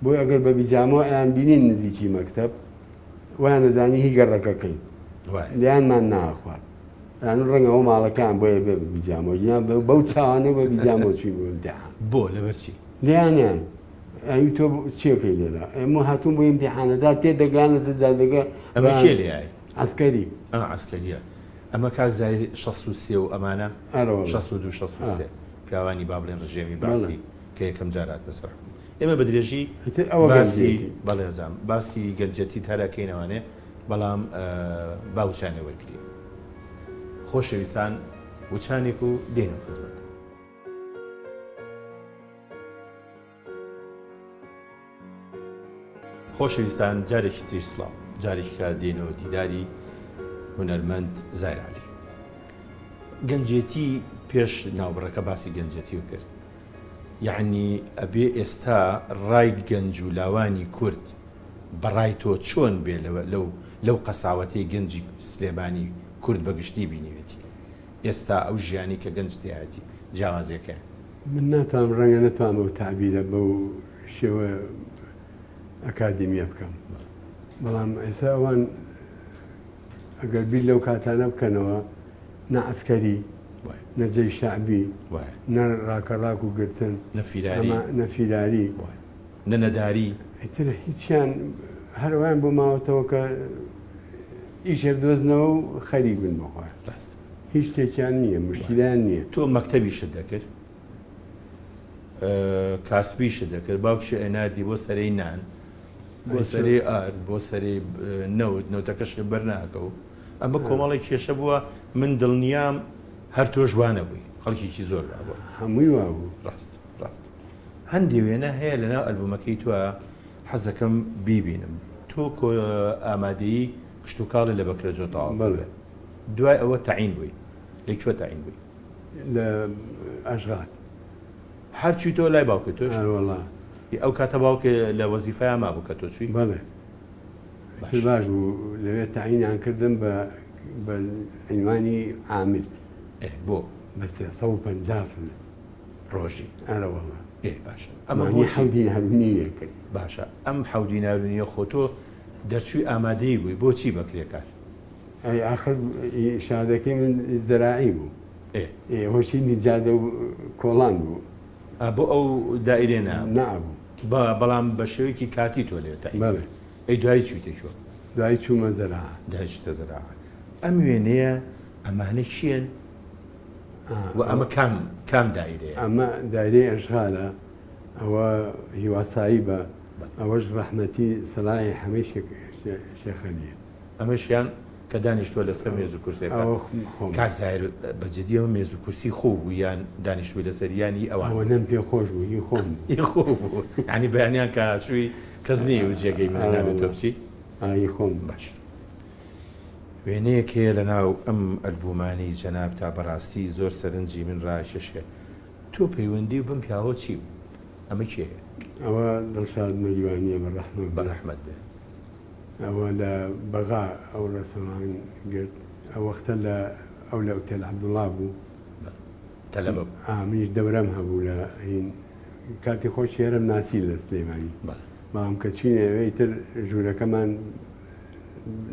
بۆی ئەگەر بە بیجامەوە ئەیان بینین نزیکی مەکتەب وایە نەزانی هی گەڕەکەکەین لیانمان ناخوات یان ڕەنگەوە ماڵەکان بۆیە بێ بە بیجامەوە جیان بەو چاوانە بە بیجامەوە چین بۆ ئیمتیحان بۆ لەبەرچی لیانیان ئەوی تۆ چێکەی لێرە ئێمە هاتوون بۆ ئیمتیحانەدا تێدەگانێتە جادەگە ئەمە کێ لێای عەسکەری عەسکەریە ئەمە کاک زایر 63 و ئەمانە 62 63 پیاوانی با بڵێن ڕژێمی باسی کە یەکەم جارات بەسەر ئێمە بە درێژی باسی بەڵێزام باسی گەنجەتی تاراکەینەوانێ بەڵام باوچانێ وەرگری خۆشەویستان وچانێک و دێنم خزمەت خۆشەویستان جارێکی تیش سڵاو جارێکی کار دێنەوە دیداری هونەرمەند زایر عەلی گەنجێتی پێش ناوبڕەکە باسی گەنجەتی و کرد یعنی ئەبێ ئێستا ڕای گەنج و لاوانی کورد بەڕای تۆ چۆن بێ لەو قەساوەتەی گەنجی سلێمانی کورد بەگشتی بینیوێتی ئێستا ئەو ژیانی کە گەنج تێهاتی جیاوازەکە من ناتوانم ڕەنگە نەتوانم ئەو تعبیرە بەو شێوە ئەکادیمیە بکەم بەڵام ئێستا ئەوان ئەگەر بیر لەو کاتانە بکەنەوە نە عەسکەری نە جەی شەعبی نە ڕاکەڕاک و گرتن نە فیراری نە نەداری ئیتر هیچیان هەروایان بۆ ماوەتەوە کە ئیشێک دۆزنەوە و خەریک بن بخوای هیچ شتێکیان نییە مشکلیان نییە تۆ مەکتەبیشت دەکرد کاسبیشت دەکرد باوکشی ئەنادی بۆ سەرەی نان بۆ سەرەی ئارد بۆ سەرەی نەوتەکەش بەرناکە و ئەمە کۆمەڵی کێشە بووە من دڵنیام هەر تۆ ژوانە بووی خەڵکیی زۆر بووە هەمووی وا بوو ڕاست هەندێک وێنە هەیە لەناو ئەلبومەکەی توە حەزەکەم بیبینم تۆ ئامادەیی کشت و کاڵی لە بەکرەجۆ تاوا بڵێ دوای ئەوە تەعین بووی لەکوێ تەعین بووی لە ئەژغال هەرچی تۆ لای باوکە تۆش وەڵا ئەو کاتە باوکە لە وەزیفەیە ما بوو کە تۆ چووی بەڵێ باش بوو لەوێ تەعینیان کردم بە عنوانی عامل بۆ بە 350 ڕۆژی ئەرەوەڵا باشە ئەمە حەودی هەرونیە کرد باشە ئەم حەودی نارونیە خۆ تۆ دەرچووی ئامادەی بووی بۆچی بەکرێکار ئەی آخر شادەکەی من زەراعی بوو هۆشی نیجادە و کۆڵان بوو بۆ ئەو دائیرێ نابوو بەڵام بە شێوەیەکی کاتی تۆ لێتە ئەی دوای چویتێکوە دوای چوومە زەرا داچتە زەرا ئەم وێنەیە ئەمانە چیەن و ئەمە کام دایرەیە ئەمە دایرەی ئەشغالە ئەوە هیواسایی بە ئەوەش ڕەحمەتی سەلاحی هەمەی شێخەلیە ئەمەشیان کە دانیشتووە لەسەر مێز و کورسەکە کاکزایر بەجددیەوە مێز و کورسی خۆ بوو یان دانیشتوی لەسەریانی ئەوە نەم پێ خۆش بوو هی خۆم خۆ بوو ینی بەیانیان کە چووی کەس نیە و جێگەی من نابێت تۆ بچی ئای خۆم باش وێنەیەکێ لە ناو ئەم ئەلبومانی جەناب تا بەڕاستی زۆر سەرنجی من ڕاشەشێ تۆ پەیوەندی و بم پیاوە چی بوو ئەمە کێ ئەوە دڵشاد مەلیوانیە بەڕەحمەت بێ ئەوە لە بەغا ئەو ڕسەمان گرت ئەو وەختە لە ئەو لە ئوتێل عەبدوڵڵا بوو تەلەبە منیش دەورەم هەبوو لە هین کاتی خۆش هێرم ناسی لە سلێمانی بەڵام کە چینەوەی تر ژوورەکەمان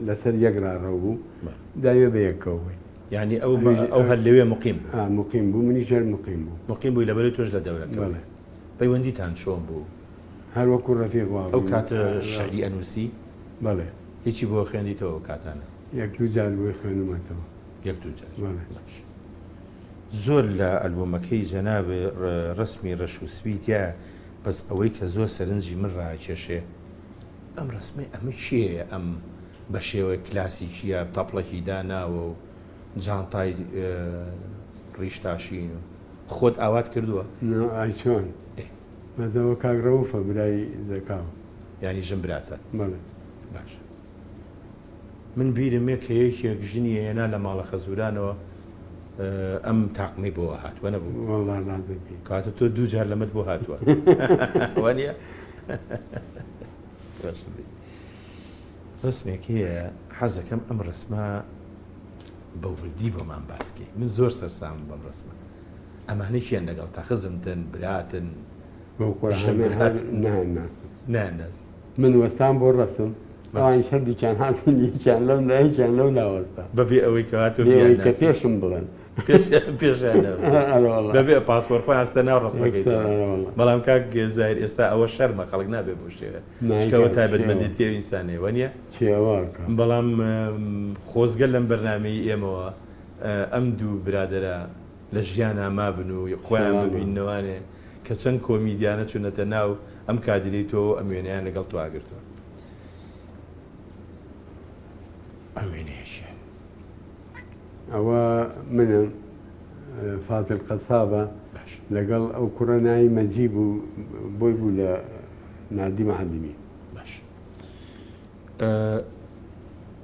لەسەر یەکڕاڕەو بوو داوێ بە یەکەوەی یعنی ئەو هەر لەوێ مقیم مقیم بوو منی ژێر مقیم بوو مقیم بووی لەبەرەوەی تۆش لە دەورەکە پەیوەندیتان چۆن بوو هەر وەکو ڕەفیقوا ئەو کاتە شعری ئەنووسی بەڵێ هیچی بۆ خوێندیتەوە کاتانە یەک دوو جار بۆی خوێنمەتەوە یەک دوو جار زۆر لە ئەلبومەکەی جەناب ڕسمی ڕەش و سویتە بەس ئەوەی کە زۆر سەرنجی من ڕاکێشێ ئەم ڕسمەی ئەمە چییە ئەم بە شێوەی کلاسیکیە تەپڵەکی داناوە و جانتای ڕیشتاشین و خۆت ئاوات کردووە ئای چۆن مەدەوە کاگڕەوفە برای دەکاو ینی ژم براتە بەڵێ باش من بیرم کە یەکێک ژنی هێنا لە ماڵە خەزورانەوە ئەم تاقمی بۆ هاتووە نەبوو وەڵڵا نازەکەی کاتە تۆ دوو جار لەمەت بۆ هاتووە وانە ڕسمێک هەیە حەزەکەم ئەم ڕسمە بەوردی بۆمان باسکەی من زۆر سەرسام بەم ڕسمە ئەمانەی چیان لەگەڵ تا خزمتن براتن ناناس من وەستان بۆ ڕسم ئەوان شەردیان هاتن هیچیان لەم هیچیان لەو ناوەستا بەبێ ئەوەی کەواتۆ کە پێشم بڵێن بەبێ پاسپۆرت خۆی هەستە ناو ڕسمەکەی بەڵام کاک زایر ئێستا ئەوە شەرمە خەڵک نابێ بۆ شێوەکەوە تایبەتمەندێتی ئینسانێ وەنیە بەڵام خۆزگە لەم بەرنامەی ئێمەوە ئەم دوو برادرە لە ژیان ئاما بن و خۆیان ببینەوانێ کە چەند کۆمیدیانە چونەتە ناو ئەم کادری تۆ ئەم وێنەیان لەگەڵ تو ئاگرتووە ئەم وێنەیەشە ئەوە منم فازل قەسابە لەگەڵ ئەو کوڕە ناوی مەجیب و بۆی بوو لە نادی مەعەلمی باش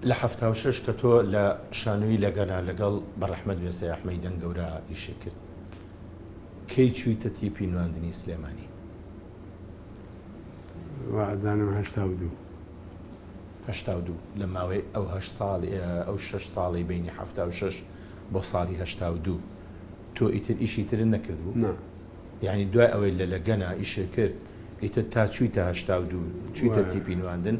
لە 76 کە تۆ لە شانۆی لەگەنا لەگەڵ بەڕەحمەت وێسە ئەحمەدی دەنگەورە ئیشی کرد کەی چوویتە تیپی نواندنی سلێمانی وازانم 82 لە ماوەی ئەو 6 ساڵی بینی 76 بۆ ساڵی 82 تۆ ئیتر ئیشی ترن نەکردبوو یعنی دوای ئەوەی لە لەگەنا ئیشە کرد ئیتر تا چوویتە 82 چوویتە تیپی نواندن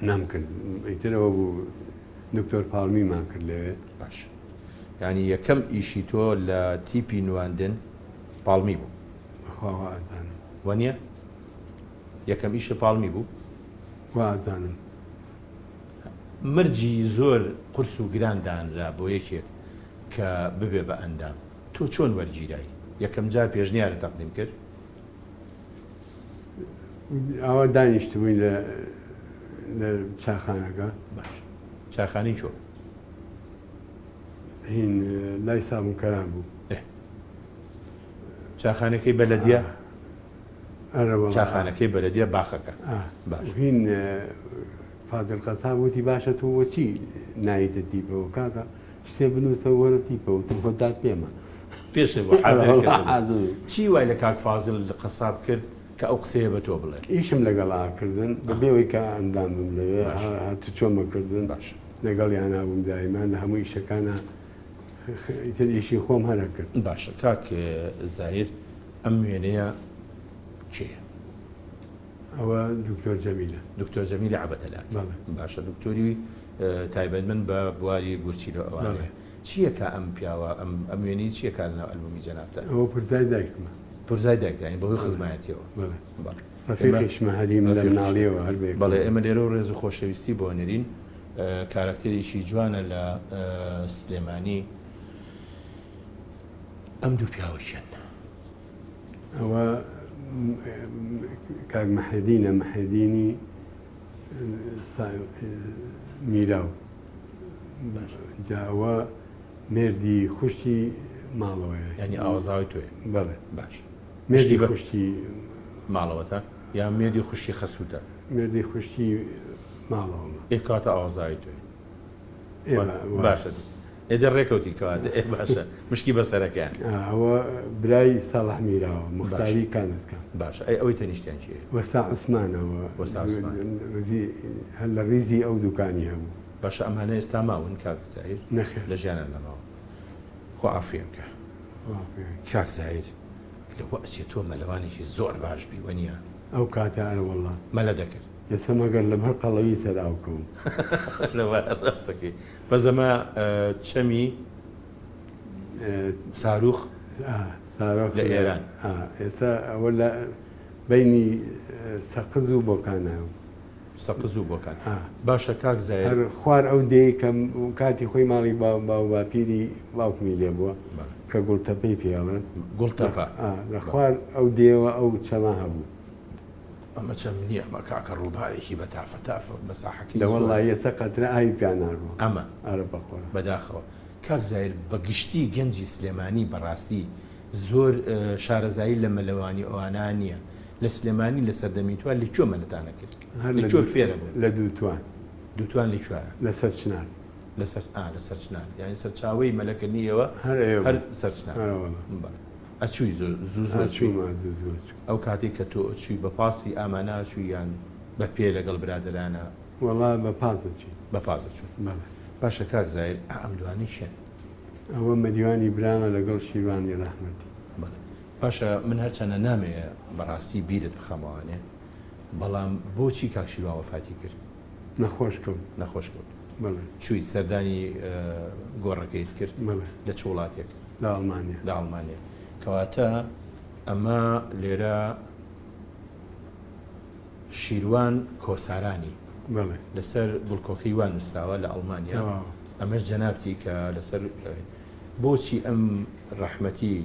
نامکرد ئیترەوە بوو دکتۆر پاڵمیمان کرد لەوێ باش ینی یەکەم ئیشی تۆ لە تیپی نواندن پاڵمی بوو خواوازانم وانە یەکەم ئیشە پاڵمی بوو وازانم مرجی زۆر قرس و گراندانرا بۆ یەکێک کە ببێ بە ئەندام تۆ چۆن وەرگیرایی یەکەم جار پێشنیارە تەقدیم کرد ئەوە دانیشتبووی لە چاخانەکە باش چاخانی چۆ هین لای سابوونکەران بوو چاخانەکەی بەلەدیە چاخانەکەی بەلەدیە باخەکە باش هین فازل قەساب وتی باشە تۆ وەچی نایتە تیپەوە کاکە شتێ بنووسە وەرە تیپەوە تۆ خۆدات پێمە پێشێ بۆ چی وای لە کاک فازل لە قەساب کرد کە ئەو قسەیە بە تۆ بڵێ ئیشم لەگەڵاکردن بەبێەوەی کە ئەندام بم لەوێ هاتو چۆمەکردن باش لەگەڵ یانابووم دایمان لە هەموو ئیشەکانە ئیتر ئیشی خۆم هەرە کرد باشە کاک زاهیر ئەم وێنەیە کێیە ئەوە دکتۆر جەمیلە دکتۆر جەمیلی عەبەتەلاک باشە دکتۆری تایبەتمەند بە بواری گورچی لە ئەوانەیە چییە کە ئەم پیاوە ئەم وێنەی چییە کار لەناو ئەلبومی جەنابتە ئەوە پرزای دایکمە پرزای دایکدانی بەهۆی خزمایەتیەوە ڕەفیقیشمە هەریم لە مناڵیەوە هەر بەڵێ ئێمە لێرە و ڕێز و خۆشەویستی بۆ نەرین کارکتێریشی جوانە لە سلێمانی ئەم دوو پیاوەچێن ئەوە کاک مەحەدینە مەحەدینی میراو جاوە مێردی خوشتی ماڵەوەیە ینی ئاوازاوی توێ بەڵێ باش مێردی خوشتی ماڵەوەتە یا مێردی خوشتی خەسووتە مێردی خوشتی ماڵەوە کاتە ئاوازاوی توێ باشە ئێدە ڕێکەوتی کەواتە باشە مشکی بەسەرەکەیان ئەوە برای ساڵح میراوە مختاری کانتکان باشە ئەوەی تەنیشتیان چیە وەستا عوسمانەوە هەر لە ڕیزی ئەو دوکانی هەبوو باشە ئەمانە ئێستا ماون کاک زایر نەخێر لە ژیانە نەماوە خۆ ئافرێنکە کاک زایر لەوە ئەچێت تۆ مەلەوانێکی زۆر باش بی وەنیە ئەو کاتە ئەوەڵڵا مەلە دەکرد یەسەمەگەر لە بەر قەڵەوی سەراوکەوم لەوە ڕاستەکەی بەزەمە چەمی ساروخ لە ئێران ئێستا ئەوە لە بینی سەقز و بۆکانە سەقز و بۆکان باشە کاک زایر خوار ئەو دێ کە کاتی خۆی ماڵی باو باپیری باوکمی لێ بووە کە گوڵتەپەی پێڵێن گوڵتەپە لە خوار ئەو دێوە ئەو چەما هەبوو ئەمە چەم نییە ئەمە کاکە ڕووبارێکی بە تافە مەساحەکەی دەوەڵی ئێستا قەترە ئاوی پیاناڕوە ئەمە ئارە بەخۆرە بەداخەوە کاک زایر بە گشتی گەنجی سلێمانی بەڕاستی زۆر شارەزایی لە مەلەوانی ئەوانە نییە لە سلێمانی لە سەردەمیتوان لە کوێ مەلەتانە کرد لە کوێ فێرە بوو لە دووتوان لەکوێیە لەسەر چنار لەسەر چنار یعنی سەرچاوەی مەلەکردنیەوە هەر سەر چنار ئەچووی زوو ئەو کاتێک کە تۆ ئەچووی بە پاسی ئامانە چوویان بە پێ لەگەڵ برادرانە وەڵا بە پازەچی بە پازە چوون باشە کاک زایر ئەم دوانی چێن ئەوە مەدیوانی برانە لەگەڵ شیروانی ڕەحمەتی باشە من هەرچەنە نامەیە بەڕاستی بیرت بخەمەوانێ بەڵام بۆچی کاک شیروان وەفاتی کرد نەخۆش کەوت چووی سەردانی گۆڕەکەیت کرد لە چ وڵاتێک لە ئەڵمانیا کەواتە ئەمە لێرە شیروان کۆسارانی لەسەر گوڵکۆکەی وان نووسراوە لە ئەڵمانیا ئەمەش جەنابتی کە لەسەر بۆچی ئەم ڕەحمەتی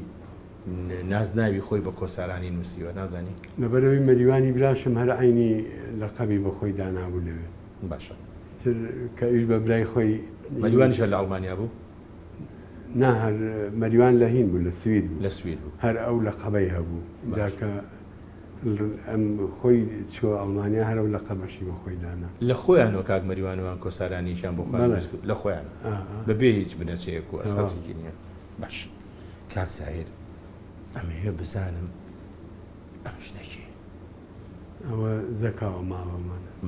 نازناوی خۆی بە کۆسارانی نووسیوە نازانی لەبەرەوەی مەریوانی براشم هەر عینی لە قەبی بە خۆی دانابوو لەوێ باشە کە ئیش بە برای خۆی مەریوانیشە لە ئەڵمانیا بوو نا هەر مەریوان لە هین بوو لە سوید بوو هەر ئەو لە قەبەی هەبوو داکە ئەم خۆی چوە ئەڵمانیا هەرەو لە قەبەشی بە خۆی دانا لە خۆیانەوە کاک مەریوانەوان کۆسارانیشان بۆ لە خۆیانە بەبێ هیچ بنەچەیەک و ئەساسێکی نییە باش کاک زایر ئەمەوێ بزانم ئەمش نەکێ ئەوە زەکاوە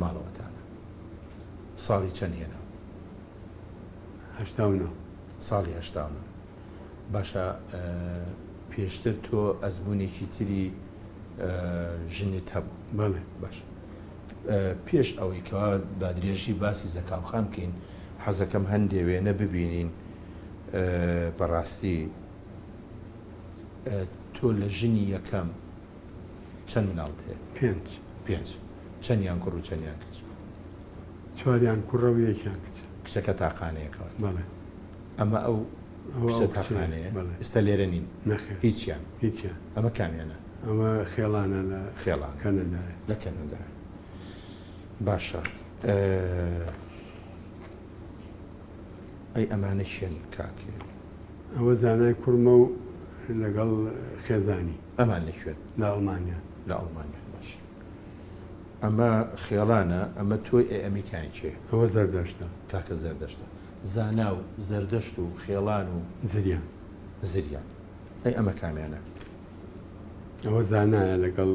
ماڵەوەتانە ساڵی چەند هێنا؟ 89 ساڵی 89 باشە پێشتر تۆ ئەزمونێکی تری ژنت هەبوو بەڵێ باش پێش ئەوەی کەوا با درێژی باسی زەکاوخان بکەین حەزەکەم هەندێ وێنە ببینین بەڕاستی تۆ لە ژنی یەکەم چەند مناڵت هەیە؟ 5 چەندیان کوڕ و چەندیان کچ؟ 4یان کوڕە و 1یان کچ کچەکە تاقانەیەکەوە بەڵێ ئەمە ئەو کچە تاقانەیە ئێستا لێرە نین هیچیان ئەمە کامیانە؟ ئەمە خێڵانە لە کەنەدایە لە کەنەدا باشە ئەی ئەمانە شوێن کاکێ ئەوە زانای کوڕمە و لەگەڵ خێزانی ئەمان لە شوێن لە ئەڵمانیا باش ئەمە خێڵانە ئەمە تۆی ئەمیکان چێ؟ ئەوە زەردەشتە کاکە زەردەشتە زانا و زەردەشت و خێڵان و زریان ئەی ئەمە کامیانە؟ ئەوە زانایە لەگەڵ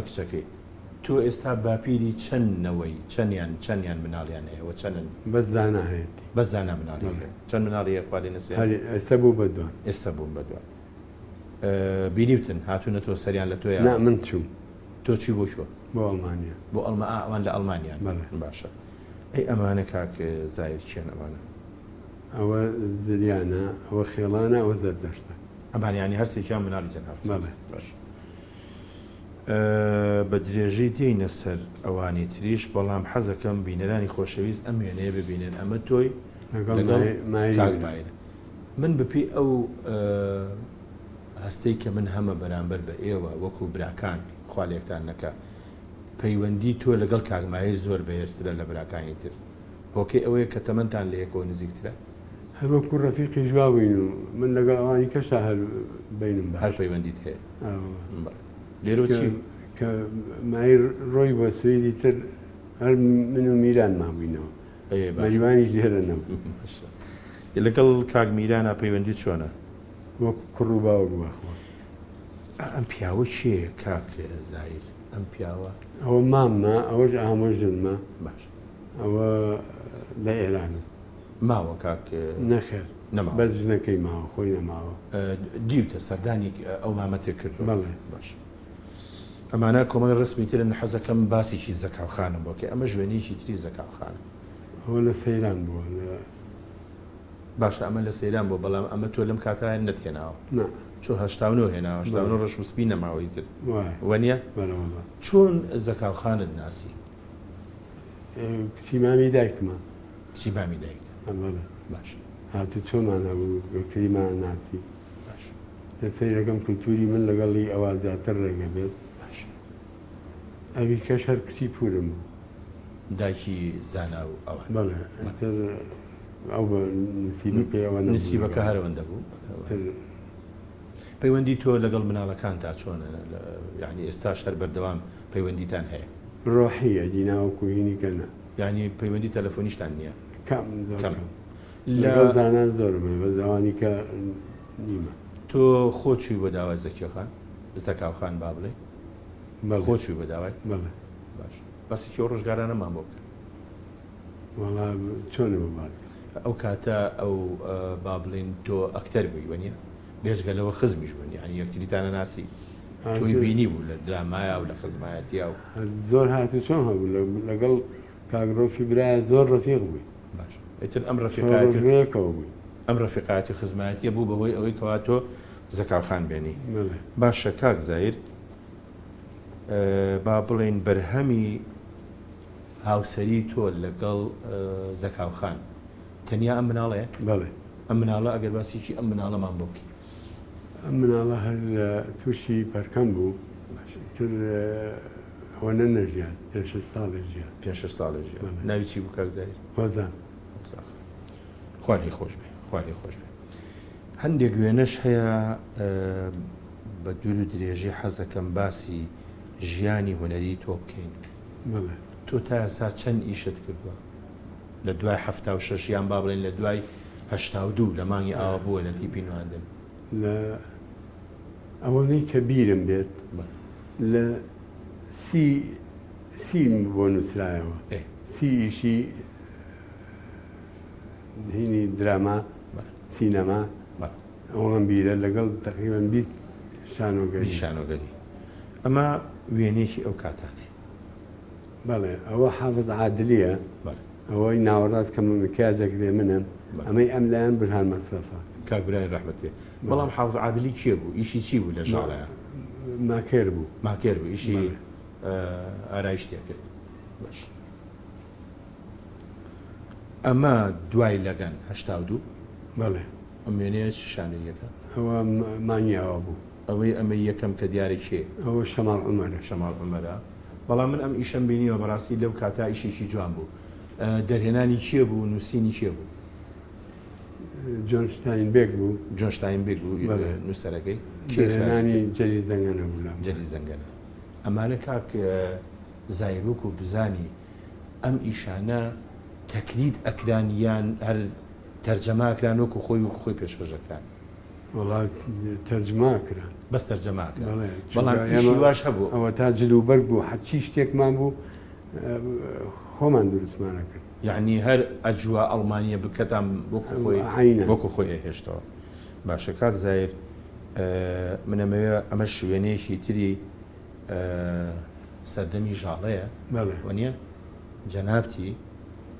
کچەکەی تۆ ئێستا باپیری چەندنەوەی چەندیان مناڵیان هەیەەوە چەندن بەس زانا هەیەی بەس زانا مناڵی چەند مناڵی خوالی نسێ ئێستا بوو بەدوان ئێستا بووم بەدوان بینیوتن هاتوونە تۆ سەریان لە تۆیان من چوم تۆ چی بۆ چوە؟ بۆ ئەڵمانیا بۆ ئەوان لە ئەڵمانیان باشە ئەی ئەمانە کاک زایر چێن ئەمانە؟ ئەوە زریانە ئەوە خێڵانە ئەوە زەردەشتە ئەمانیانی هەرسێکیان مناڵی جەناب باش بە درێژەی دێینە سەر ئەوانی تریش بەڵام حەزەکەم بینەرانی خۆشەویست ئەم وێنەیە ببینێن ئەمە تۆی کاکمایرە من بپی ئەو هەستەی کە من هەمە بەرامبەر بە ئێوە وەکو براکان خوا لێکتان نەکە پەیوەندی تۆ لەگەڵ کاگماهیر زۆر بەهێزترە لە براکانی تر هۆکەی ئەوەیە کە تەمەندان لە یەکەوە نزیکترە هەروەکو ڕەفیقی جوابووین و من لەگەڵ ئەوانی کەسا هەر بینم هەر پەیوەندیت هەیە لێرە چی کە مای ڕۆی بۆ سوێدی تر هەر من و میران مابووینەوە مەریوانیش لێرە نەبوو لەگەڵ کاک میرانە پەیوەندیت چۆنە وەکو کوڕ و باوەک بەخۆ ئەم پیاوە چییە کاک زایر ئەم پیاوە ئەوە ماممە ئەوەش ئامۆژنمە باش ئەوە لە ئێرانە ماوە کاک نەخێر نەما بەس ژنەکەی ماوە خۆی نەماوە دیوتە سەردانی ئەو مامەتێک کردو بەڵێ باش ئەمانە کۆمەڵ ڕسمی ترن حەزەکەم باسیی زەکاوخانم بۆکە ئەمە ژوێنێکی تری زەکاوخانە ئەوە لە سەیران بووە باشە ئەمە لە سەیران بۆ بەڵام ئەمە تۆ لەم کاتایان نەتێناوە چۆ هەشتاونەوە هێناوە هەشتاونە ڕەش وسپی نەماوەی تر وەنیە چۆن زەکاوخانت ناسی کچی مامی دایکمە چی بامی دایکتە باش هاتو چۆمانە بوو دکتریمان ناسی باش دەسەیرەکەم کولتوری من لەگەڵی ئەوە زیاتر ڕێگە بێت باش ئەوی کەش هەر کچی پورم دایکی زانا و ئەوە بەڵێ تر ئەو بە نسیبەکەی ئەوە نسیبەکە هەرەوەندە بوو پەیوەندی تۆ لەگەڵ مناڵەکان تا چۆنە یعنی ئێستا شەر بەردەوام پەیوەندیتان هەیە ڕۆحیە جیناوەکو هینی کەنە یعنی پەیوەندی تەلەفۆنیشتان نییە کەم لەگەڵ زانان زۆرمە بە زەوانی کە نیمە تۆ خۆچوی بە داوای زەکیۆخان زەکاوخان با بڵێ خۆچوی بە داوای بەڵێ باش بەسێکی ڕۆژگارانەمان بۆ بکە وەڵا چۆنە بەبات ئەو کاتە ئەو با بڵێن تۆ ئەکتەر بووی وەنیە بێژگەلەوە خزمیش بوون ینی یەکتریتانە ناسی تۆی بینی بوو لە درامایە و لە خزمایەتیا و زۆر هاتو چۆن هەبوو لەگەڵ کاگرۆفی برایە زۆر ڕەفیق بووی باش ئیتر ئەم ڕەفیقەکەەوە بووی ئەم ڕەفیقاتی خزمایەتیە بوو بەهۆی ئەوەی کەوا تۆ زەکاوخان بێنی باشە کاک زایر با بڵێن بەرهەمی هاوسەری تۆ لەگەڵ زەکاوخان تەنیا ئەم مناڵەیە بەڵێ ئەم مناڵە ئەگەر باسیی ئەم مناڵەمان بۆ بکەین ئەم مناڵە هەر لە تووشی پەرکەم بوو تر ئەوە نەژیان پێ ساڵی ژیان پێ ساڵی ژیان ناوی چی بوو کاک زایر وەزان خوالی خۆش بێ خوالی خۆش بێ هەندێک وێنەش هەیە بە دوور و درێژی حەزەکەم باسی ژیانی هوەری تۆ بکەین تۆ تا ئێستا چەند ئیشت کردووە لە دوای هەفتا و شەشیان با بڵێن لە دوای هەشتا و دوو لە مانگی ئاوا بووە لە تیپی نواندن لە ئەوەی کە بیرم بێت لە سیم بۆ نووسرایەوە سیشی هینی دراما سینەما ئەوەم بیرە لەگەڵ تقریبان 20 شانۆگەری ئەمە وێنێکی ئەو کاتانێ بەڵێ ئەوە حافظ عادلیە ئەوەی ناوەڕات کە مکیاجێک لێ منم ئەمەی ئەم لایەن برهان مەسرەفە کاکبرای ڕەحمەتێ بەڵام حافظ عادلی چیە بوو ئیشی چی بوو لە ژاڵەیە ماکێر بوو ماکێر بوو ئیشی ئارایشتێ کرد باش ئەمە دوای لەگەن هەشتا و دوو بەڵێ ئەم وێنەیە چ شانۆیەکە ئەوە مانیاوە بوو ئەوەی ئەمە یەکەم کە دیارە چێ ئەوە شەماڵ عومەرە شەماڵ عومەرە بەڵام من ئەم ئیشەم بینیوە بەڕاستی لەو کاتا ئیشێکی جوان بوو دەرهێنانی چییە بوو نووسینی چییە بوو جۆنشتاین بێک بوو جۆنشتاین بێک بوو نووسەرەکەی دەرهێنانی جەلی زەنگەنە بوو جەلی زەنگەنە ئەمانە کاک زایرۆک و بزانی ئەم ئیشانە تەکلید ئەکرانیان هەر تەرجەماکران وەکو خۆی وەکو خۆی پێشکەشەکران وڵات تەرجماکران بەس تەرجەماکران بەڵام ئیشی واش هەبوو ئەوە تا جلوبەرگ بوو حەچی شتێکمان بوو خۆمان دروستمانە کرد یعنی هەر ئەجووە ئەڵمانیە بکەتان وەکو خۆی هێشتەوە باشە کاک زایر منەمەوێ ئەمە شوێنێکی تری سەردەمی ژاڵەیە وەنیە جەنابتی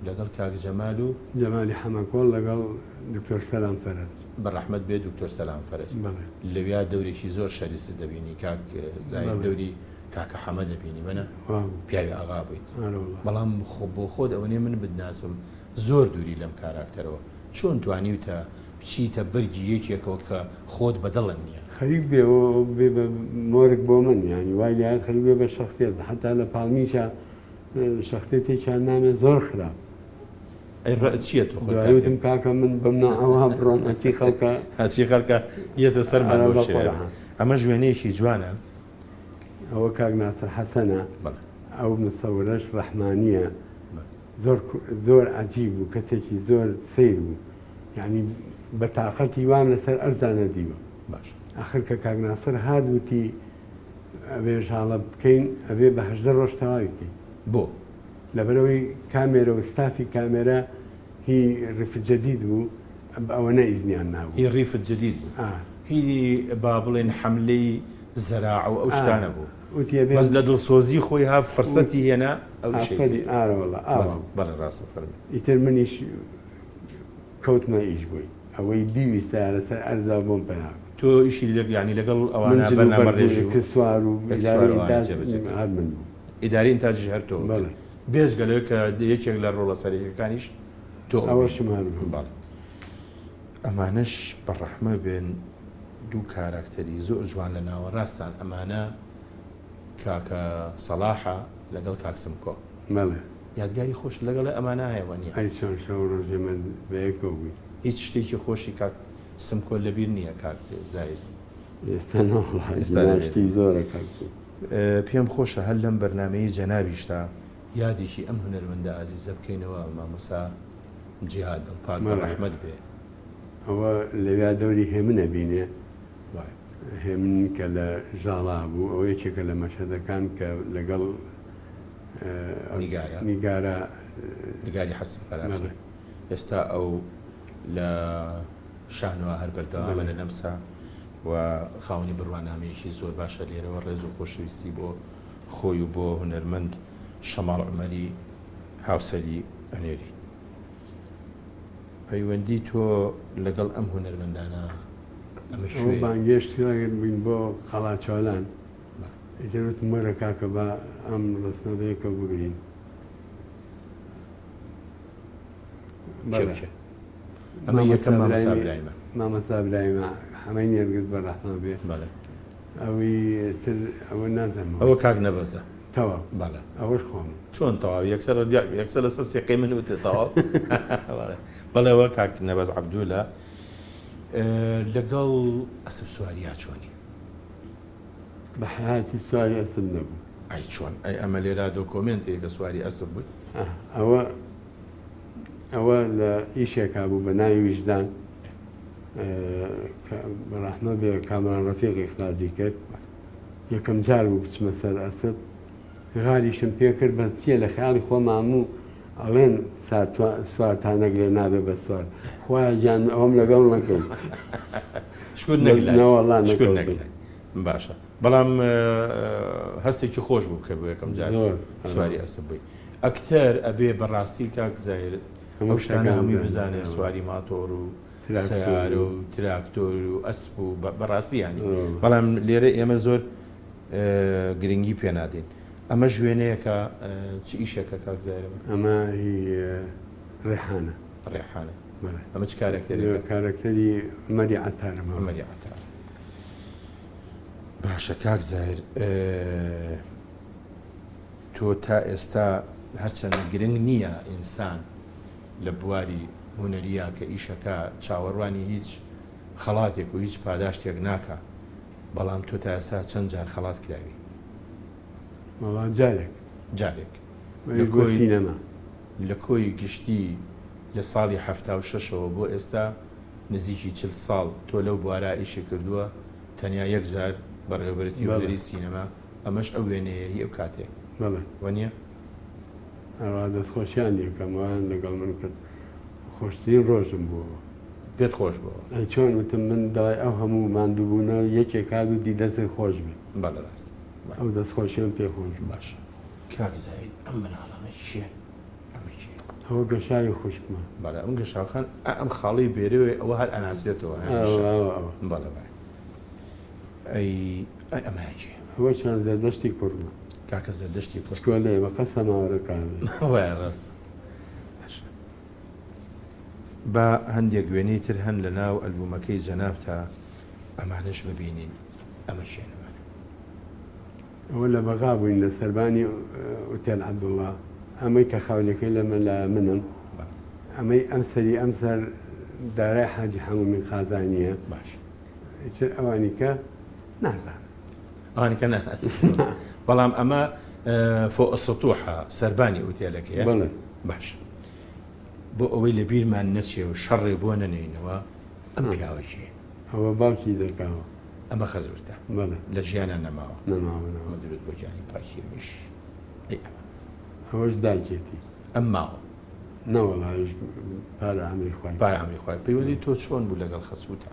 لەگەڵ کاک جەمال و جەمالی حەمەکۆڵ لەگەڵ دکتۆر سەلام فەرەج بەڕەحمەت بێ دکتۆر سەلام فەرەج لەویا دەورێکی زۆر شەریست دەبینی کاک زایر دەوری کاکە حەمە دەبینی بەنە پیاوی ئاغا بوویت بەڵام بۆ خۆت ئەوەنێ من بدناسم زۆر دووری لەم کاراکتەرەوە چۆن توانیوتە بچیتە بەرگی یەکێکەوە کە خۆت بەدڵن نییە خەریک بێەوە بێ بە مۆرگ بۆ من ینی وای لای خەریک بێ بە شخصێت حتا لە پاڵمیشە شخصێتێکیان نامێت زۆر خراپ چیە دوایوتم کاکە من بەم ناوە بڕۆن ئەچی خەڵکە هەچی خەڵکە یەتە سەر ئەمە ژوێنەیەکی جوانە ئەوە کاک ناسر حەسەنە ئەو مسەورەش ڕەحمانیە زۆر عەجیب بوو کەسێکی زۆر سیر بوو یعنی بە تااقەتی وام لەسەر ئەرزانە دیوە باش آخر کە کاک ناسر هادووتی ئەبێ ژاڵە بکەین ئەبێ بە هەژدە ڕۆژ تەواوی بکەین بۆ لەبەرەوەی کامێرە و ستافی کامێرە هی ڕیفت جەدید بوو ئەوە نەئیزنیان نابوو هی ڕیفت جدید بوو هی با بڵێن حملەی زەراع و ئەو شتانە بوو بەس لە دڵسۆزی خۆی ها فرسەتی هێنا ئەو ئاوەڵە بەڵێ ڕاستە فەرمی ئیتر منیش کەوتمە ئیش بووی ئەوەی بیویستە لەسەر ئەرزا بۆم پێنا تۆ ئیشی لەگەڵ یعنی لەگەڵ ئەوانە بەرنامە ڕێژی سوار و هەر من بوو ئیداری ئینتاجی هەر تۆ بێژگە لەوە کە یەکێک لە ڕۆڵە سەرەکیەکانیش تۆ ئەوەشم هەر باڵ ئەمانش بەڕەحمە بێن دوو کاراکتەری زۆر جوان لە ناوە ڕاستان ئەمانە کاکە سەلاحە لەگەڵ کاکسمکۆ یادگاری خۆش لەگەڵ ئەمانە هەیەوانە ئەی چۆن شەو ڕۆژێ من بەیەکەوە بووی هیچ شتێکی خۆشی کاک سمکۆ لەبیر نییە کاک زایر ئێستا زۆرە پێم خۆشە هەر لەم بەرنمەیە جەنابیشتا یادێکی ئەم هونەرمەندە ئازیزە بکەینەوە مامەسا جیهاد دڵپاک ڕەحمەت بێ ئەوە لەویا دەوری هێمنە بینێ هێمن کە لە ژاڵا بوو ئەو یەکێکە لە مەشهدەکان کە لەگەڵ نیگارە نیگاری حەسم قەراقی ئێستا ئەو لە شانوە هەر بەردەوامە لە نەمسا و خاوەنی بڕوانامەیەکی زۆر باشە لێرەوە ڕێز و خۆشەویستی بۆ خۆی و بۆ هونەرمەند شەماڵ عومەری هاوسەری ئەنێری پەیوەندی تۆ لەگەڵ ئەم هونەرمەندانە بانگێشتگر بووین بۆ قەڵاچۆلان ئیتروت مەرە کاکە بە ئەم ڕسمە بەیەکە بگرین ئەمە یەکەم مامەسابرایمە مامەسابرایمە هەمەی نێرگت بە ڕەحمە بێ ئەوی تر ئەوە نازەم ئەوە کاک نەبەزە تەوا باە ئەوەش خۆم چۆن تەواو یەکسەر لەسەر سێقەی من وتێ تەواو بەڵێەوە کاک نەبەز عەبدوولە لەگەڵ ئەسب سواریا چۆنی بە حیاتی سواری ئەسب نەبوو ئای چۆن ئەی ئەمە لێرا دۆکۆمنتێک کە سواری ئەسب بووی ئەوە لە ئیشێکا بوو بە ناوی ویژدان بەڕەحمە بێ کامران ڕەفیقی خراجی کرد یەکەم جار بوو بچمە سەر ئەسب غاریشم پێ کرد بە چییە لە خیاڵی خۆ ماموو ئەڵێن سوارتانەک لێ نابێ بە سوار خۆیان گیان ئەوم لەگەڵ نەکەین باشە بەڵام هەستێکی خۆش بوو کە بوو یەکەم جار سواری ئەسب بووی ئەکتەر ئەبێ بەڕاستی کاک زایر ئەو شتانە هەمووی بزانێت سواری ماتۆر و سیارە و تراکتۆر و ئەسپ و بەڕاستیانی بەڵام لێرە ئێمە زۆر گرنگی پێ نادین ئەمە ژوێنەیەکە چ ئیشەکە کاک زایرەوە ئەمە ڕێحانە ڕێحانە ئەمە چ کارکتەری کارکتەری مەری عەتارەمە مەری عەتار باشە کاک زایر تۆ تا ئێستا هەرچەند گرنگ نییە ئینسان لە بواری هونەریە کە ئیشەکە چاوەڕوانی هیچ خەڵاتێک و هیچ پاداشتێک ناکە بەڵام تۆ تا ئێستا چەند جار خەڵات کراوی وەڵام جارێک سینەما لە کۆی گشتی لە ساڵی 76ەوە بۆ ئێستا نزیکی 40 ساڵ تۆ لەو بوارە ئیشی کردووە تەنیا یەک جار بەڕێوەبەرەتی هونەری سینەما ئەمەش ئەو وێنەیە ئەو کاتێک وەنیە دەستخۆشیان یەکەموان لەگەڵ من کرد خۆشترین ڕۆژم بووە پێت خۆش بووە چۆن وتم من داوای ئەو هەموو ماندووبوونە یەکێک هات و دیدەسێ خۆش بێ بەڵێ ڕاست ئەو دەستخۆشیان پێ خۆش باشە کاک زاید ئەم مناڵانە چییە ئەمە چی ئەوە گەشای خوشکمە بەڵێ ئەم گەشاخان ئەم خاڵی بێرەوەی ئەوە هەر ئەناسێتەوە بەڵێ ئەی ئەمە چی ئەوە چەند زەردەشتی کوڕمە کاکە زەردەشتی کۆلێ بە قەسە ماوەڕەکان وای ڕاست بە هەندێک وێنەی تر هەن لە ناو ئەلبومەکەی جەنابتە ئەمانش ببینین ئەمە شوێنەمانە. ئەوە لە بەغا بووین لە سەربانی ئوتێل عەبدوڵڵا، ئەمەی کە خاولەکەی لە منم، ئەمەی ئەم سەری ئەم سەر دارای حاجی حەموومی خازانیە. باش ئیتر ئەوانی کە نازانم، ئەوانی کە ناناست. بەڵام ئەمە فوق السطوحە سەربانی ئوتێلەکەیە. بەڵێ باش بۆ ئەوەی لە بیرمان نەچێ و شەڕێ بۆ نەنێنەوە ئەم پیاوەشی ئەوە باوکی دەکاوە، ئەمە خەزورتە بەڵێ لە ژیانە نەماوە نەماوە ئەمە درود بۆ گیانی پاشی میش ئەوەش داکێتی ئەم ماوە نەوەڵایش پارە ئەمری خوای پای ئەمری خۆی پەیوەندی تۆ چۆن بوو لەگەڵ خەسووتە؟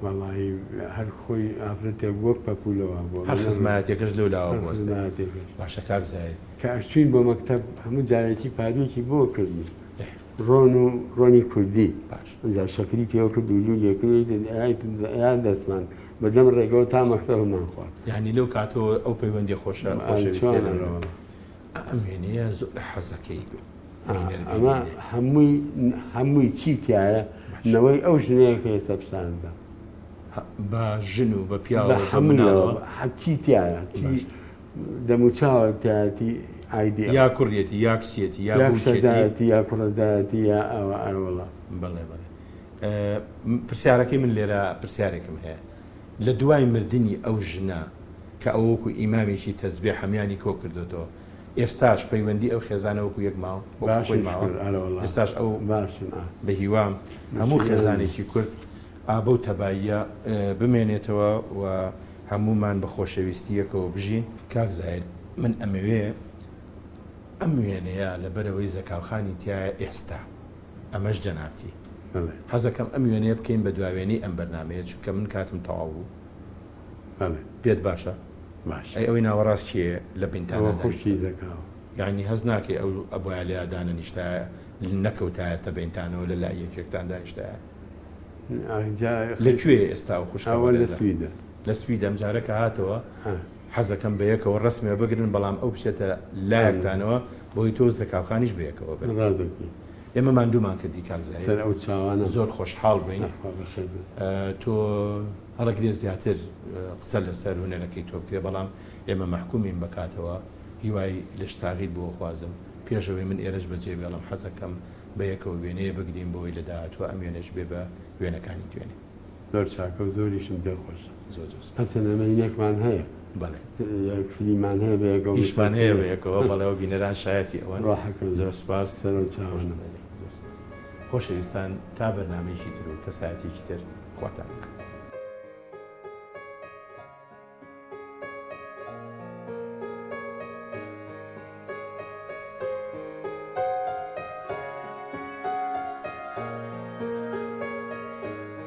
وەڵی هەر خۆی ئافرەتێک وەک پەپولەوە بۆ هەر خزمەتێکەش لەولاوە بوەستێ. خزمەتێکش باشە کاک زاید کە ئەشتوین بۆ مەکتەب هەموو جارێکی پارێکی بۆ کردی ڕۆنی کوردی باش ئەجا شەکری پێوە کرد و لێکردی یان دەستمان بەدەم ڕێگەوە تا مەکتەبمان خوارد. یعنی لەو کاتەوە ئەو پەیوەندی خۆشە خۆشەویستیە ئەم وێنەیە زۆر لە حەزەکەی بوو. ئەمە هەمووی چیتیایە نەوەی ئەو ژنەیەکە ێستا پیشاندا بە ژن و بە پیاوە هەموویەوە چیتیایە دەموچاوەتیاتی ئایدی یا کوڕیەتی یا کسێتی یا سەدایەتی یا کوڕەدایەتی یا ئەوە ئەوەڵە. بەڵێ بڵێ پرسیارەکەی من لێرە پرسیارێکم هەیە لە دوای مردنی ئەو ژنە کە ئەوەکو ئیمامێکی تەزبێ هەمیانی کۆ کردوەوە ئێستاش پەیوەندی ئەو خێزانەوەکو یەک ماوە ئێستاش ئەو بە هیوام هەموو خێزانێکی کورد ئابە و تەباییە بمێنێتەوە و هەمومان بە خۆشەویستیەکەوە بژین. کاک زاید من ئەمەوێ ئەم وێنەیە لەبەرەوەی زەکاوخانی تایە ئێستا ئەمەش جەنابتی حەزەکەم ئەم وێنەیە بکەین بە دواوێنەی ئەم بەرنامەیە چونکە من کاتم تەواو بوو. پێت باشە؟ باش ئەوەی ناوەڕاست چیە لە بینتانە خۆشی دەکاوە یعنی هەز ناکەی ئەو ئەبووە لێدانە نیشتایە نەکەوتایەتە بینتانەوە لە لای یەکێکتان دانیشتایە لەکوێ ئێستا و خوشەوە لە سویدە لە سویدە ئەم جارەکە هاتەوە حەزەکەم بەیەکەوە ڕسمێ بگرن بەڵام ئەو بچێتە لایەکتانەوە بۆی تۆ زەکاوخانیش بەیەکەوە بن. ئێمە ماندوومان کردی کاک زاید ئەو چاوانە زۆر خۆشحاڵ بووین. تۆ هەڵەگرێ زیاتر قسە لەسەر هونەرەکەی تۆ بکرێ بەڵام ئێمە مەحکومین بکاتەوە هیوای لەش ساغیت بۆ خوازم پێشەوەی من ئێرەش بەجێ بێڵم حەزەکەم بەیەکەوە وێنەیە بگرین بۆی لە داهاتوە ئەم وێنەش بێ بە وێنەکانی دوێنێ. زۆر چاکە و زۆریشم دڵخۆش زۆر هەسەنەمەینێکمان هەیە بەڵێ فیلمان هەیە بەیەکەوە هیچمان هەیە بەیەکەوە بەڵێەوە بینەران شایەتی ئەوەن زۆر سپاس سەرۆ چاوانە خۆشەویستان تا بەرنامەیەکی تر و کەسایەتێکی تر خواتان بکە.